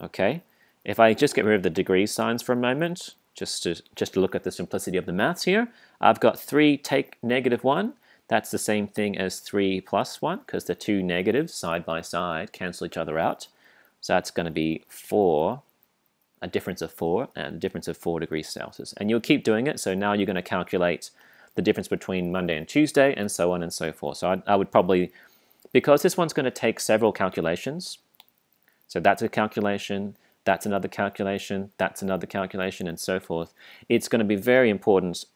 Okay. If I just get rid of the degree signs for a moment, just to look at the simplicity of the maths here, I've got 3 take -1. That's the same thing as 3 plus 1, because the 2 negatives side by side cancel each other out. So that's going to be 4, a difference of 4, and a difference of 4 degrees Celsius. And you'll keep doing it, so now you're going to calculate the difference between Monday and Tuesday, and so on and so forth. So I would probably, because this one's going to take several calculations, so that's a calculation, that's another calculation, that's another calculation, and so forth. It's going to be very important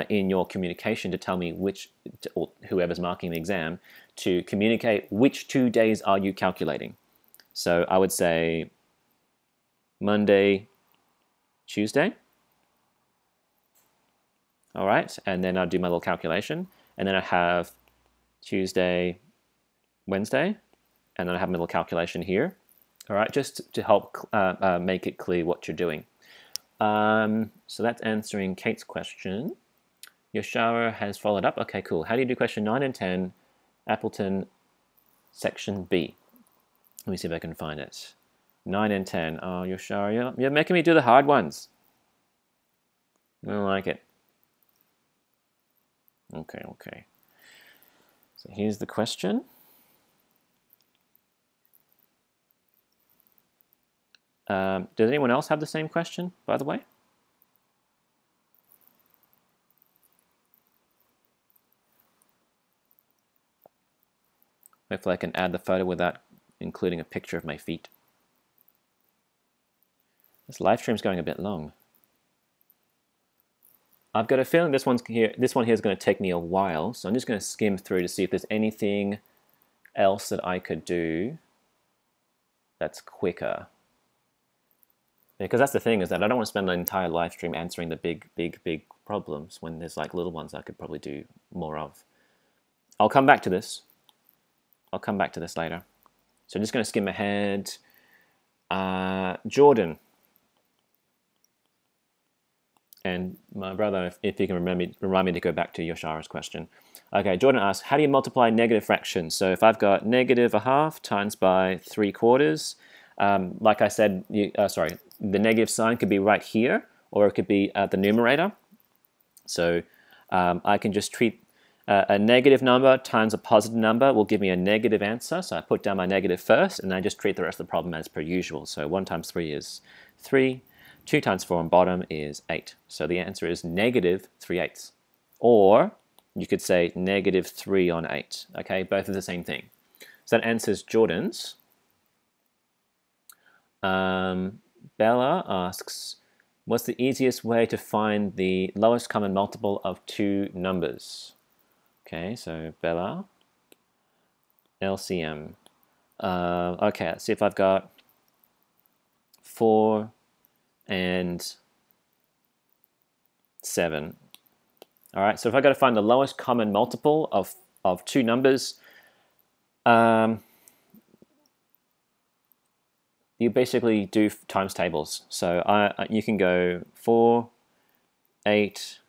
in your communication to tell me or whoever's marking the exam, to communicate which 2 days are you calculating. So I would say Monday, Tuesday. All right, and then I'll do my little calculation. And then I have Tuesday, Wednesday, and then I have my little calculation here. All right, just to help make it clear what you're doing. So that's answering Kate's question. Yoshara has followed up. Okay, cool. How do you do question 9 and 10, Appleton, section B? Let me see if I can find it. 9 and 10. Oh, Yoshara, you're making me do the hard ones. I don't like it. Okay. So here's the question. Does anyone else have the same question, by the way? Hopefully I can add the photo without including a picture of my feet. This live stream's going a bit long. I've got a feeling this one here is going to take me a while, so I'm just going to skim through to see if there's anything else that I could do that's quicker. Because that's the thing, is that I don't want to spend an entire live stream answering the big problems when there's like little ones I could probably do more of. I'll come back to this. I'll come back to this later. So I'm just going to skim ahead. Jordan. And my brother, if you can remind me to go back to Yoshara's question. Okay, Jordan asks, how do you multiply negative fractions? So if I've got -1/2 times by 3/4, like I said, the negative sign could be right here, or it could be at the numerator. So I can just treat a negative number times a positive number will give me a negative answer. So I put down my negative first, and I just treat the rest of the problem as per usual. So 1 times 3 is 3. 2 times 4 on bottom is 8. So the answer is -3/8. Or you could say -3 on 8. Okay, both are the same thing. So that answers Jordan's. Bella asks, what's the easiest way to find the lowest common multiple of two numbers? Okay, so Bella, LCM. Okay, let's see if I've got 4 and 7. All right, so if I got to find the lowest common multiple of two numbers, you basically do times tables. So you can go 4, 8,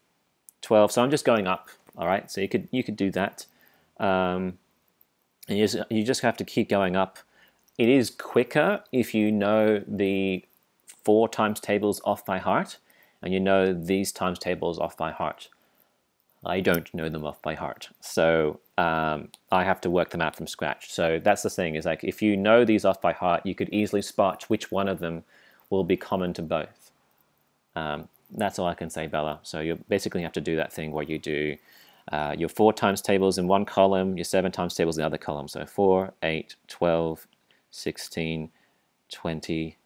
12. So I'm just going up. All right, so you could do that, and you just have to keep going up. It is quicker if you know the 4 times tables off by heart, and you know these times tables off by heart. I don't know them off by heart, so I have to work them out from scratch. So that's the thing, is like if you know these off by heart, you could easily spot which one of them will be common to both. That's all I can say, Bella. So you basically have to do that thing where you do your 4 times tables in one column, your 7 times tables in the other column. So 4, 8, 12, 16, 20,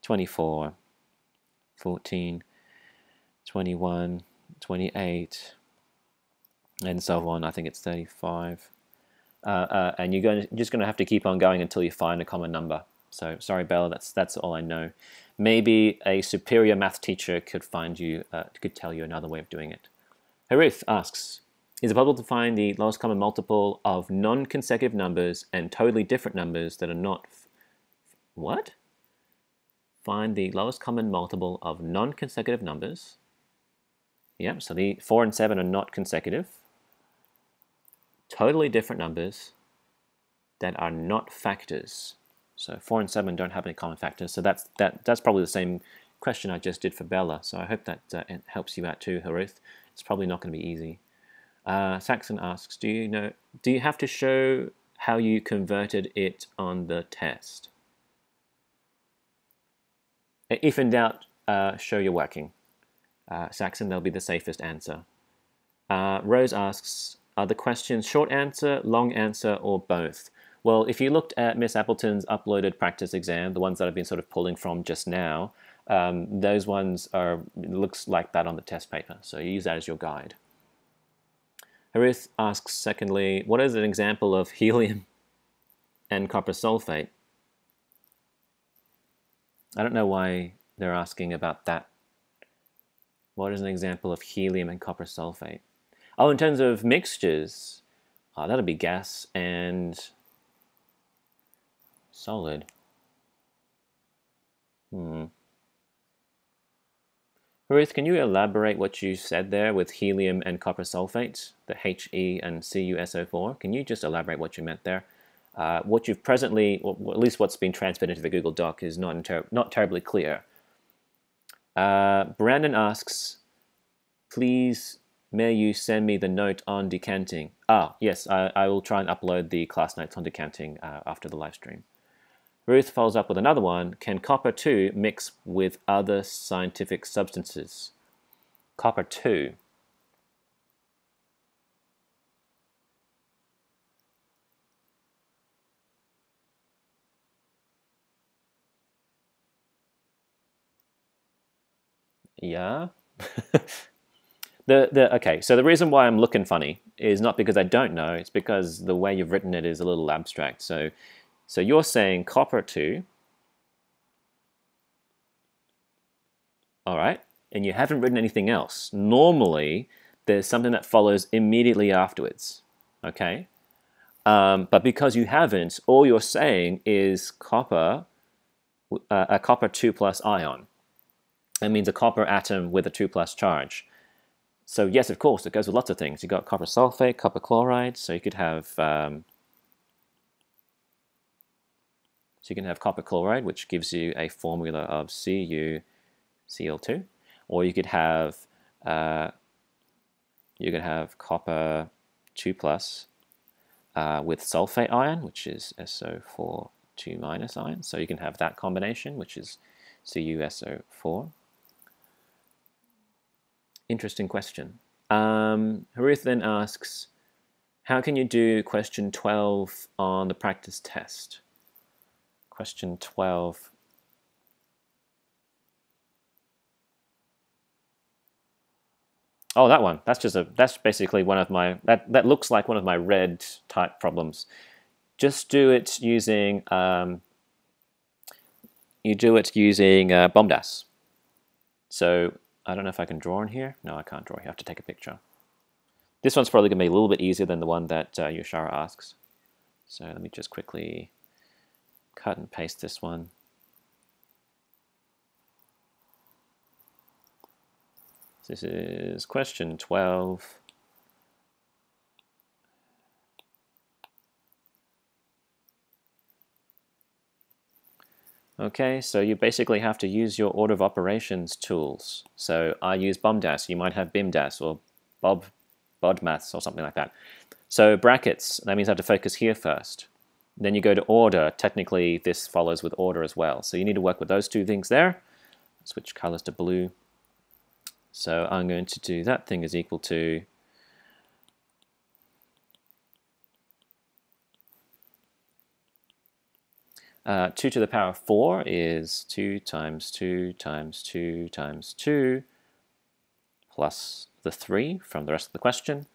24, 14, 21, 28, and so on. I think it's 35. And you're just going to have to keep on going until you find a common number. So sorry, Bella, that's all I know. Maybe a superior math teacher could could tell you another way of doing it. Harith asks, is it possible to find the lowest common multiple of non-consecutive numbers and totally different numbers that are not... What? Find the lowest common multiple of non-consecutive numbers. Yep, so the 4 and 7 are not consecutive. Totally different numbers that are not factors. So 4 and 7 don't have any common factors. So that's probably the same question I just did for Bella. So I hope that helps you out too, Harith. It's probably not going to be easy. Saxon asks, do you have to show how you converted it on the test? If in doubt, show you're working. Saxon, that'll be the safest answer. Rose asks, are the questions short answer, long answer, or both? Well, if you looked at Miss Appleton's uploaded practice exam, the ones that I've been sort of pulling from just now, those ones looks like that on the test paper. So you use that as your guide. Harith asks, secondly, what is an example of helium and copper sulfate? I don't know why they're asking about that. What is an example of helium and copper sulfate? Oh, in terms of mixtures, that'll be gas and solid. Ruth, can you elaborate what you said there with helium and copper sulfate, the He and CuSO4? Can you just elaborate what you meant there? What you've presently, or at least what's been transmitted to the Google Doc, is not terribly clear. Brandon asks, please, may you send me the note on decanting? Yes, I will try and upload the class notes on decanting after the live stream. Ruth follows up with another one. Can copper-2 mix with other scientific substances? Copper-2. Yeah. Okay, so the reason why I'm looking funny is not because I don't know, it's because the way you've written it is a little abstract. So you're saying copper 2, all right, and you haven't written anything else. Normally, there's something that follows immediately afterwards, okay? But because you haven't, all you're saying is copper, a copper 2 plus ion. That means a copper atom with a 2 plus charge. So yes, of course, it goes with lots of things. You've got copper sulfate, copper chloride, so you could have copper chloride, which gives you a formula of CuCl2, or you could have copper 2 plus with sulfate ion, which is SO4 2 minus ion. So you can have that combination, which is CuSO4. Interesting question. Harith then asks, how can you do question 12 on the practice test? Question 12. Oh, that one. That's basically one of my, that looks like one of my red type problems. Just do it using, Bombast. So I don't know if I can draw in here. No, I can't draw. You have to take a picture. This one's probably going to be a little bit easier than the one that Yoshara asks. So let me just quickly cut and paste this one. This is question 12. Okay, so you basically have to use your order of operations tools. So I use Bombast. You might have BIMDAS or Bodmaths or something like that. So brackets, that means I have to focus here first. Then you go to order. Technically, this follows with order as well. So you need to work with those two things there. Switch colors to blue. So I'm going to do that thing is equal to uh, 2 to the power 4 is 2 times 2 times 2 times 2 plus the 3 from the rest of the question.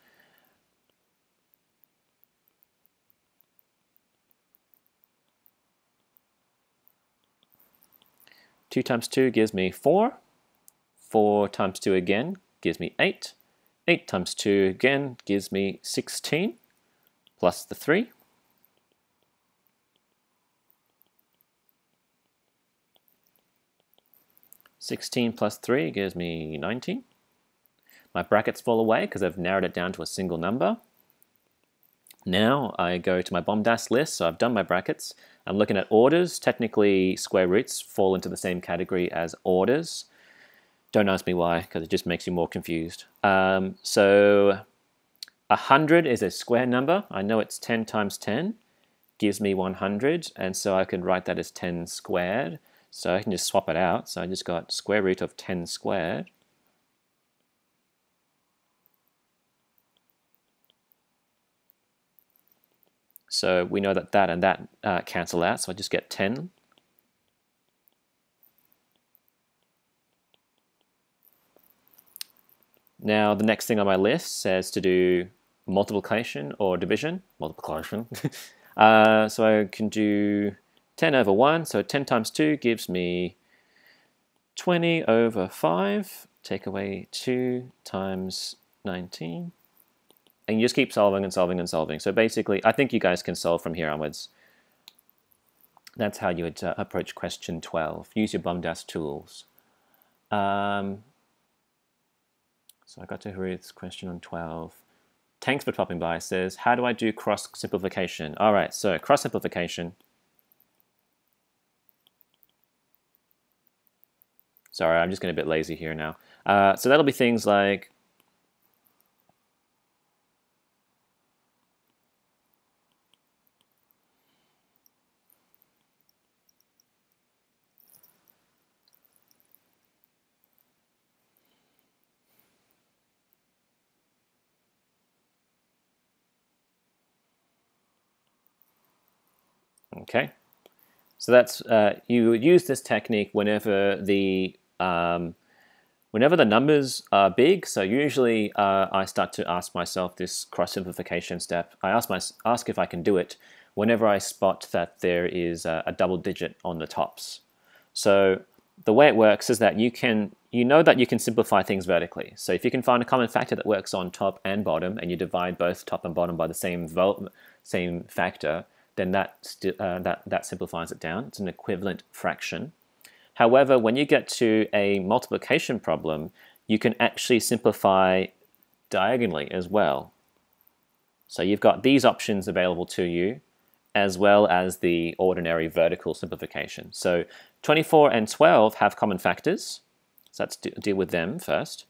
Two times 2 gives me 4. 4 times 2 again gives me 8. 8 times 2 again gives me 16 plus the 3. Sixteen plus 3 gives me 19. My brackets fall away because I've narrowed it down to a single number. Now I go to my Bombast list, so I've done my brackets. I'm looking at orders. Technically, square roots fall into the same category as orders. Don't ask me why, because it just makes you more confused. So 100 is a square number. I know it's 10 times 10 gives me 100, and so I can write that as 10 squared. So I can just swap it out. So I just got square root of 10 squared. So we know that that and that cancel out, so I just get 10. Now the next thing on my list says to do multiplication or division. Multiplication. So I can do 10 over 1. So 10 times 2 gives me 20 over 5. Take away 2 times 19. And you just keep solving and solving and solving. So basically, I think you guys can solve from here onwards. That's how you would approach question 12. Use your Bombast tools. So I got to Harith's question on 12. Thanks for popping by. Says, how do I do cross simplification? All right, so cross simplification. Sorry, I'm just getting a bit lazy here now. So that'll be things like okay. So that's you would use this technique whenever the whenever the numbers are big, so usually I start to ask myself this cross-simplification step. I ask if I can do it whenever I spot that there is a double digit on the tops. So the way it works is that you know that you can simplify things vertically. So if you can find a common factor that works on top and bottom, and you divide both top and bottom by the same factor, then that simplifies it down. It's an equivalent fraction. However, when you get to a multiplication problem, you can actually simplify diagonally as well. So you've got these options available to you, as well as the ordinary vertical simplification. So 24 and 12 have common factors. So let's deal with them first.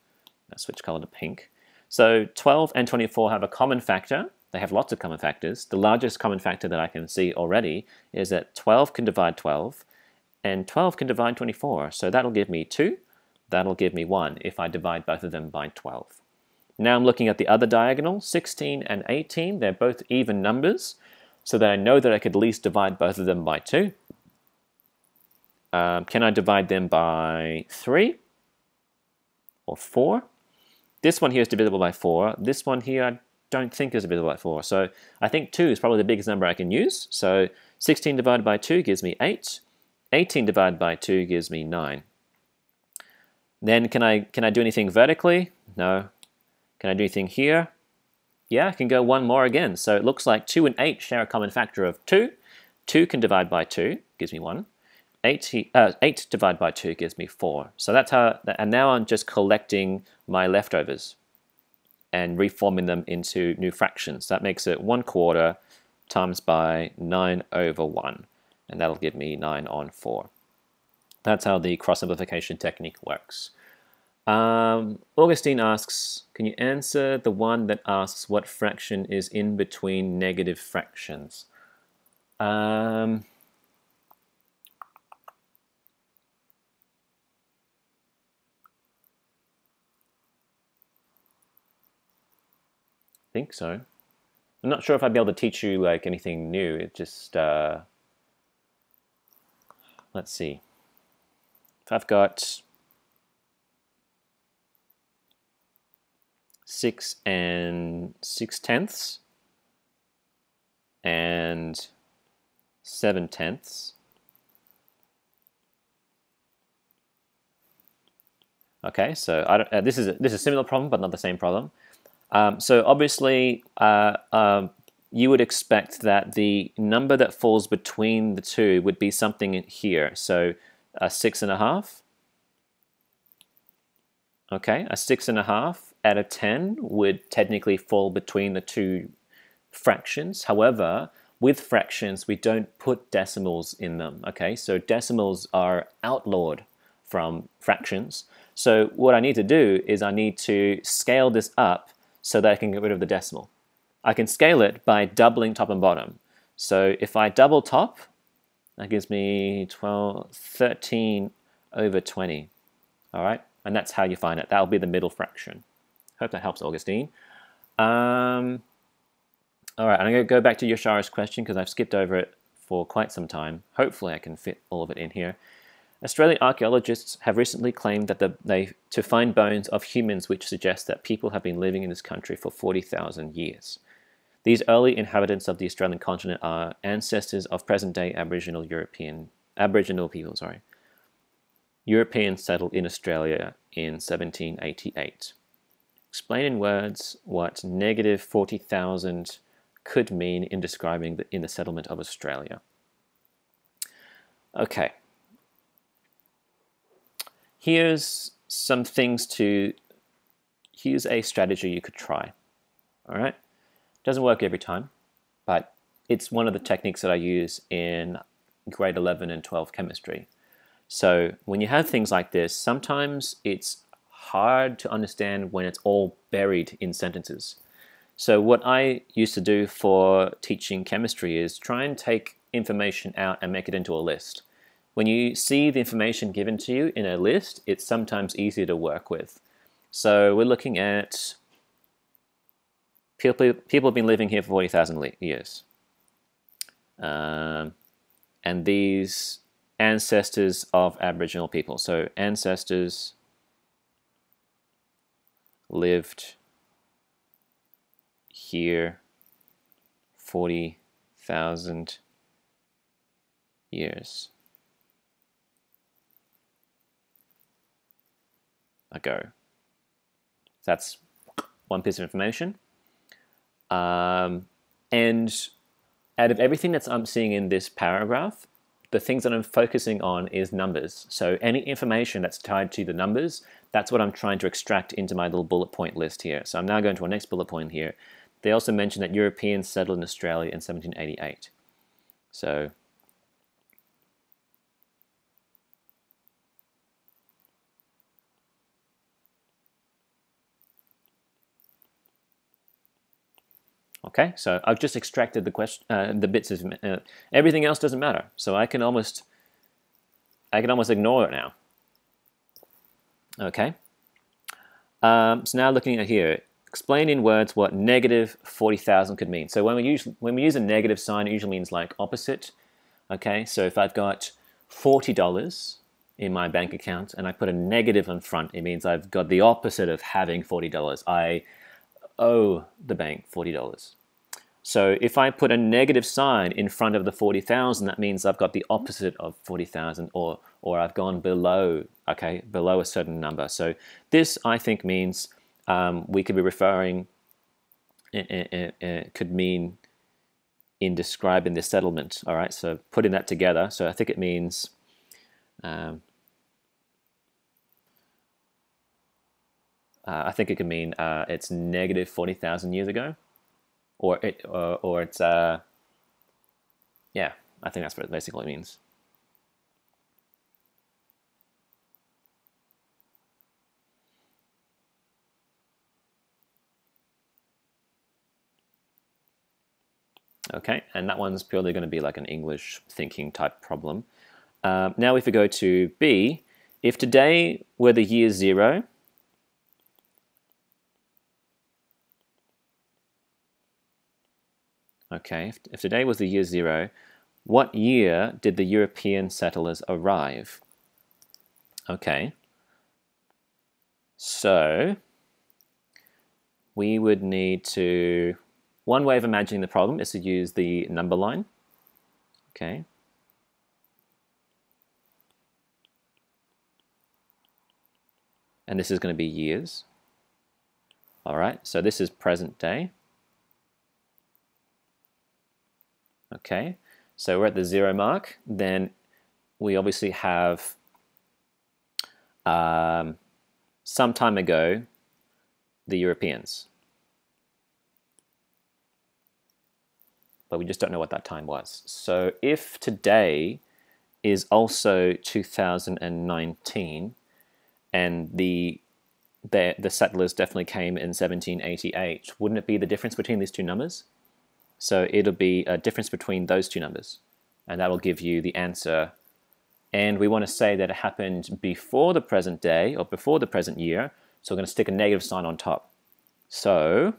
Let's switch color to pink. So 12 and 24 have a common factor. They have lots of common factors. The largest common factor that I can see already is that 12 can divide 12, and 12 can divide 24. So that'll give me 2. That'll give me 1 if I divide both of them by 12. Now I'm looking at the other diagonal, 16 and 18. They're both even numbers, so that I know that I could at least divide both of them by 2. Can I divide them by 3 or 4? This one here is divisible by 4. This one here I don't think is divisible by 4. So I think 2 is probably the biggest number I can use. So 16 divided by 2 gives me 8. 18 divided by 2 gives me 9. Then can I do anything vertically? No. Can I do anything here? Yeah, I can go one more again. So it looks like 2 and 8 share a common factor of 2. 2 can divide by 2, gives me 1. 8 divided by 2 gives me 4. So that's how, and now I'm just collecting my leftovers and reforming them into new fractions. That makes it 1/4 times by 9/1. And that'll give me 9 on 4. That's how the cross-simplification technique works. Augustine asks, can you answer the one that asks what fraction is in between negative fractions? I think so. I'm not sure if I'd be able to teach you like anything new. It just, let's see. If I've got 6 and 6/10 and 7/10. Okay, so this is a similar problem, but not the same problem. So obviously, you would expect that the number that falls between the two would be something in here. So 6.5. Okay, a 6.5 out of 10 would technically fall between the two fractions. However, with fractions, we don't put decimals in them. Okay, so decimals are outlawed from fractions. So what I need to do is I need to scale this up so that I can get rid of the decimal. I can scale it by doubling top and bottom. So if I double top, that gives me 13/20. All right, and that's how you find it. That'll be the middle fraction. Hope that helps, Augustine. All right, I'm going to go back to Yoshara's question because I've skipped over it for quite some time. Hopefully I can fit all of it in here. Australian archaeologists have recently claimed that to find bones of humans which suggest that people have been living in this country for 40,000 years. These early inhabitants of the Australian continent are ancestors of present-day Aboriginal people. Europeans settled in Australia in 1788. Explain in words what negative 40,000 could mean in describing the settlement of Australia. Okay. Here's a strategy you could try. All right. Doesn't work every time, but it's one of the techniques that I use in grade 11 and 12 chemistry. So when you have things like this, sometimes it's hard to understand when it's all buried in sentences. So what I used to do for teaching chemistry is try and take information out and make it into a list. When you see the information given to you in a list, it's sometimes easier to work with. So we're looking at people have been living here for 40,000 years. And these ancestors of Aboriginal people. So ancestors lived here 40,000 years ago. That's one piece of information. And out of everything that I'm seeing in this paragraph, the things that I'm focusing on is numbers. So any information that's tied to the numbers, that's what I'm trying to extract into my little bullet point list here. So I'm now going to our next bullet point here. They also mentioned that Europeans settled in Australia in 1788. So okay, so I've just extracted the question, the bits of everything else doesn't matter. So I can almost ignore it now. Okay. So now looking at here, explain in words what negative 40,000 could mean. So when we use a negative sign, it usually means like opposite. Okay, so if I've got $40 in my bank account and I put a negative in front, it means I've got the opposite of having $40. I owe the bank $40. So if I put a negative sign in front of the 40,000, that means I've got the opposite of 40,000, or I've gone below, okay, below a certain number. So this, I think, means we could be referring, could mean in describing the settlement. All right, so putting that together, so I think it means I think it could mean it's negative 40,000 years ago, or it's yeah, I think that's what it basically means. Okay, and that one's purely going to be like an English thinking type problem. Now if we go to B, if today were the year 0, okay, if today was the year 0, what year did the European settlers arrive? Okay, so we would need to, one way of imagining the problem is to use the number line. Okay. And this is going to be years. All right, so this is present day. Okay, so we're at the 0 mark. Then we obviously have some time ago, the Europeans. But we just don't know what that time was. So if today is also 2019, and the settlers definitely came in 1788, wouldn't it be the difference between these two numbers? So it'll be a difference between those two numbers, and that'll give you the answer. And we want to say that it happened before the present day or before the present year, so we're going to stick a negative sign on top. So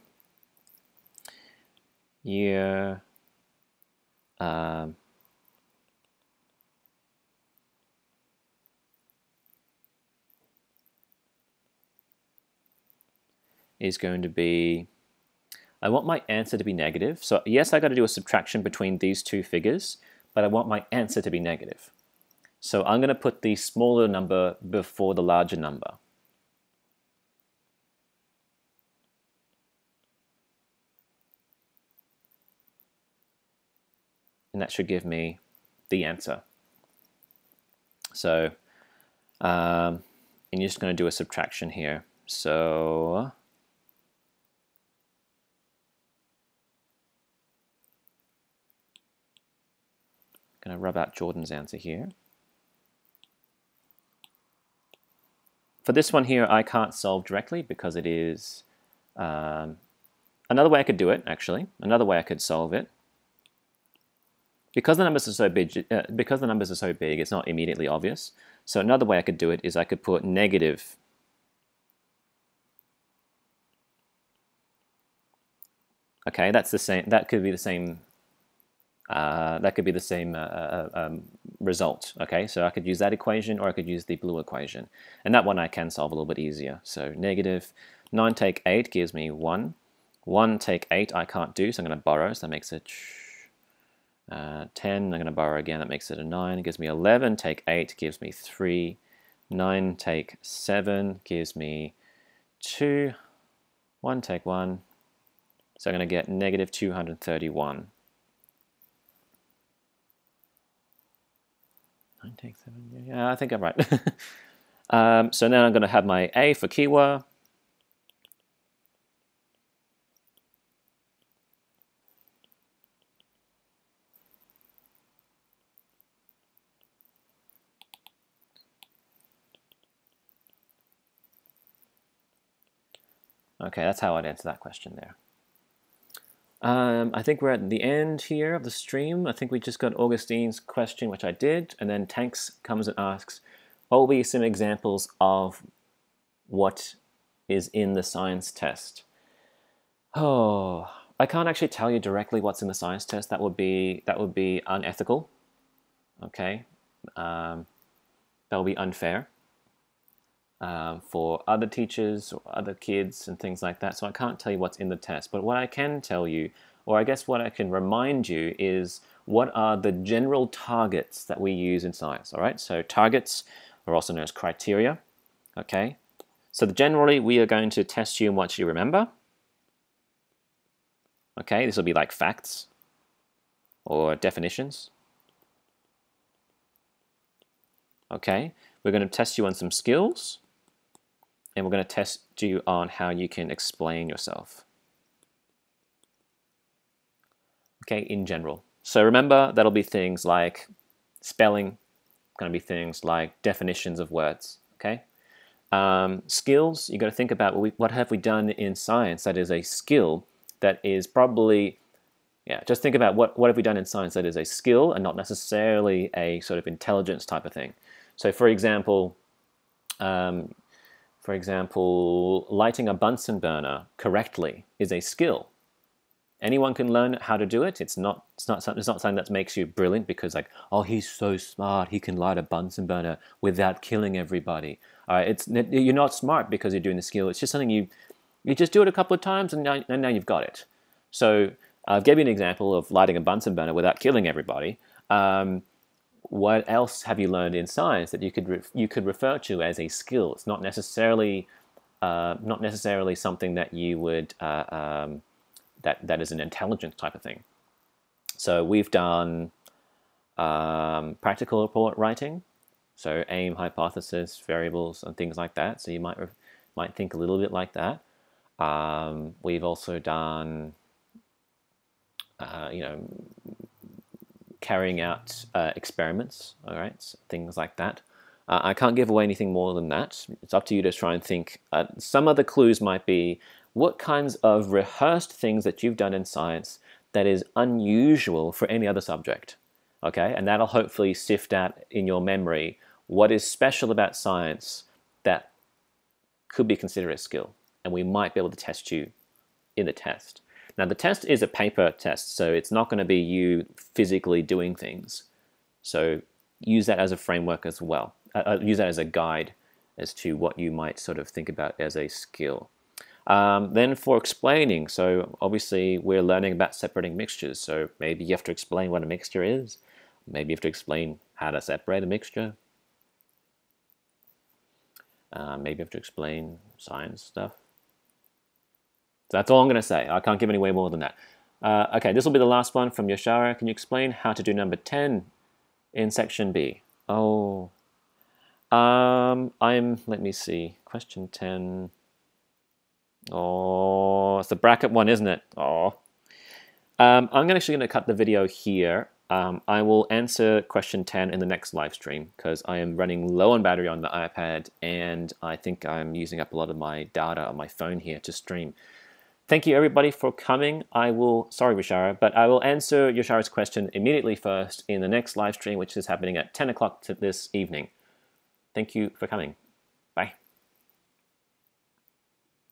year is going to be, I want my answer to be negative. So yes, I got to do a subtraction between these two figures, but I want my answer to be negative. So I'm going to put the smaller number before the larger number. And that should give me the answer. So, and you're just going to do a subtraction here. So I'm going to rub out Jordan's answer here. For this one here, I can't solve directly because it is another way I could do it, actually. Another way I could solve it. Because the numbers are so big, it's not immediately obvious. So another way I could do it is I could put negative . Okay, that's the same. That could be the same. That could be the same result. Okay, so I could use that equation or I could use the blue equation. And that one I can solve a little bit easier. So negative 9 take 8 gives me 1. 1 take 8 I can't do, so I'm going to borrow, so that makes it 10. I'm going to borrow again, that makes it a 9. It gives me 11 take 8 gives me 3. 9 take 7 gives me 2. 1 take 1. So I'm going to get negative 231. 9 take 7, yeah, I think I'm right. So now I'm going to have my A for Kiwa. Okay, that's how I'd answer that question there. I think we're at the end here of the stream. I think we just got Augustine's question, which I did, and then Tanks comes and asks, what will be some examples of what is in the science test? Oh, I can't actually tell you directly what's in the science test. That would be unethical. Okay, that would be unfair for other teachers or other kids and things like that. So I can't tell you what's in the test. But what I can tell you, or I guess what I can remind you, is what are the general targets that we use in science. All right, so targets are also known as criteria. Okay, so generally we are going to test you in what you remember. Okay, this will be like facts or definitions. Okay, we're going to test you on some skills, and we're going to test you on how you can explain yourself. Okay, in general. So remember, that'll be things like spelling, going to be things like definitions of words. Okay, skills, you got to think about what have we done in science that is a skill that is probably, yeah, just think about what have we done in science that is a skill and not necessarily a sort of intelligence type of thing. So for example, lighting a Bunsen burner correctly is a skill. Anyone can learn how to do it. It's not something that makes you brilliant because like, oh, he's so smart, he can light a Bunsen burner without killing everybody. You're not smart because you're doing the skill. It's just something you just do it a couple of times and now you've got it. So I gave you an example of lighting a Bunsen burner without killing everybody. What else have you learned in science that you could refer to as a skill? It's not necessarily something that you would that is an intelligence type of thing. So we've done practical report writing, so aim, hypothesis, variables, and things like that. So you might think a little bit like that. We've also done carrying out experiments, all right, so things like that. I can't give away anything more than that. It's up to you to try and think. Some other clues might be what kinds of rehearsed things that you've done in science that is unusual for any other subject, okay? And that'll hopefully sift out in your memory what is special about science that could be considered a skill, and we might be able to test you in the test. Now, the test is a paper test, so it's not going to be you physically doing things. So use that as a framework as well. Use that as a guide as to what you might sort of think about as a skill. Then for explaining, so obviously we're learning about separating mixtures. So maybe you have to explain what a mixture is. Maybe you have to explain how to separate a mixture. Maybe you have to explain science stuff. So that's all I'm going to say. I can't give any way more than that. Okay, this will be the last one from Yoshara. Can you explain how to do number 10 in section B? Oh, let me see, question 10. Oh, it's the bracket one, isn't it? Oh. I'm actually going to cut the video here. I will answer question 10 in the next live stream because I am running low on battery on the iPad and I think I'm using up a lot of my data on my phone here to stream. Thank you everybody for coming. Sorry Yoshara, but I will answer Yoshara's question immediately first in the next live stream, which is happening at 10 o'clock this evening. Thank you for coming.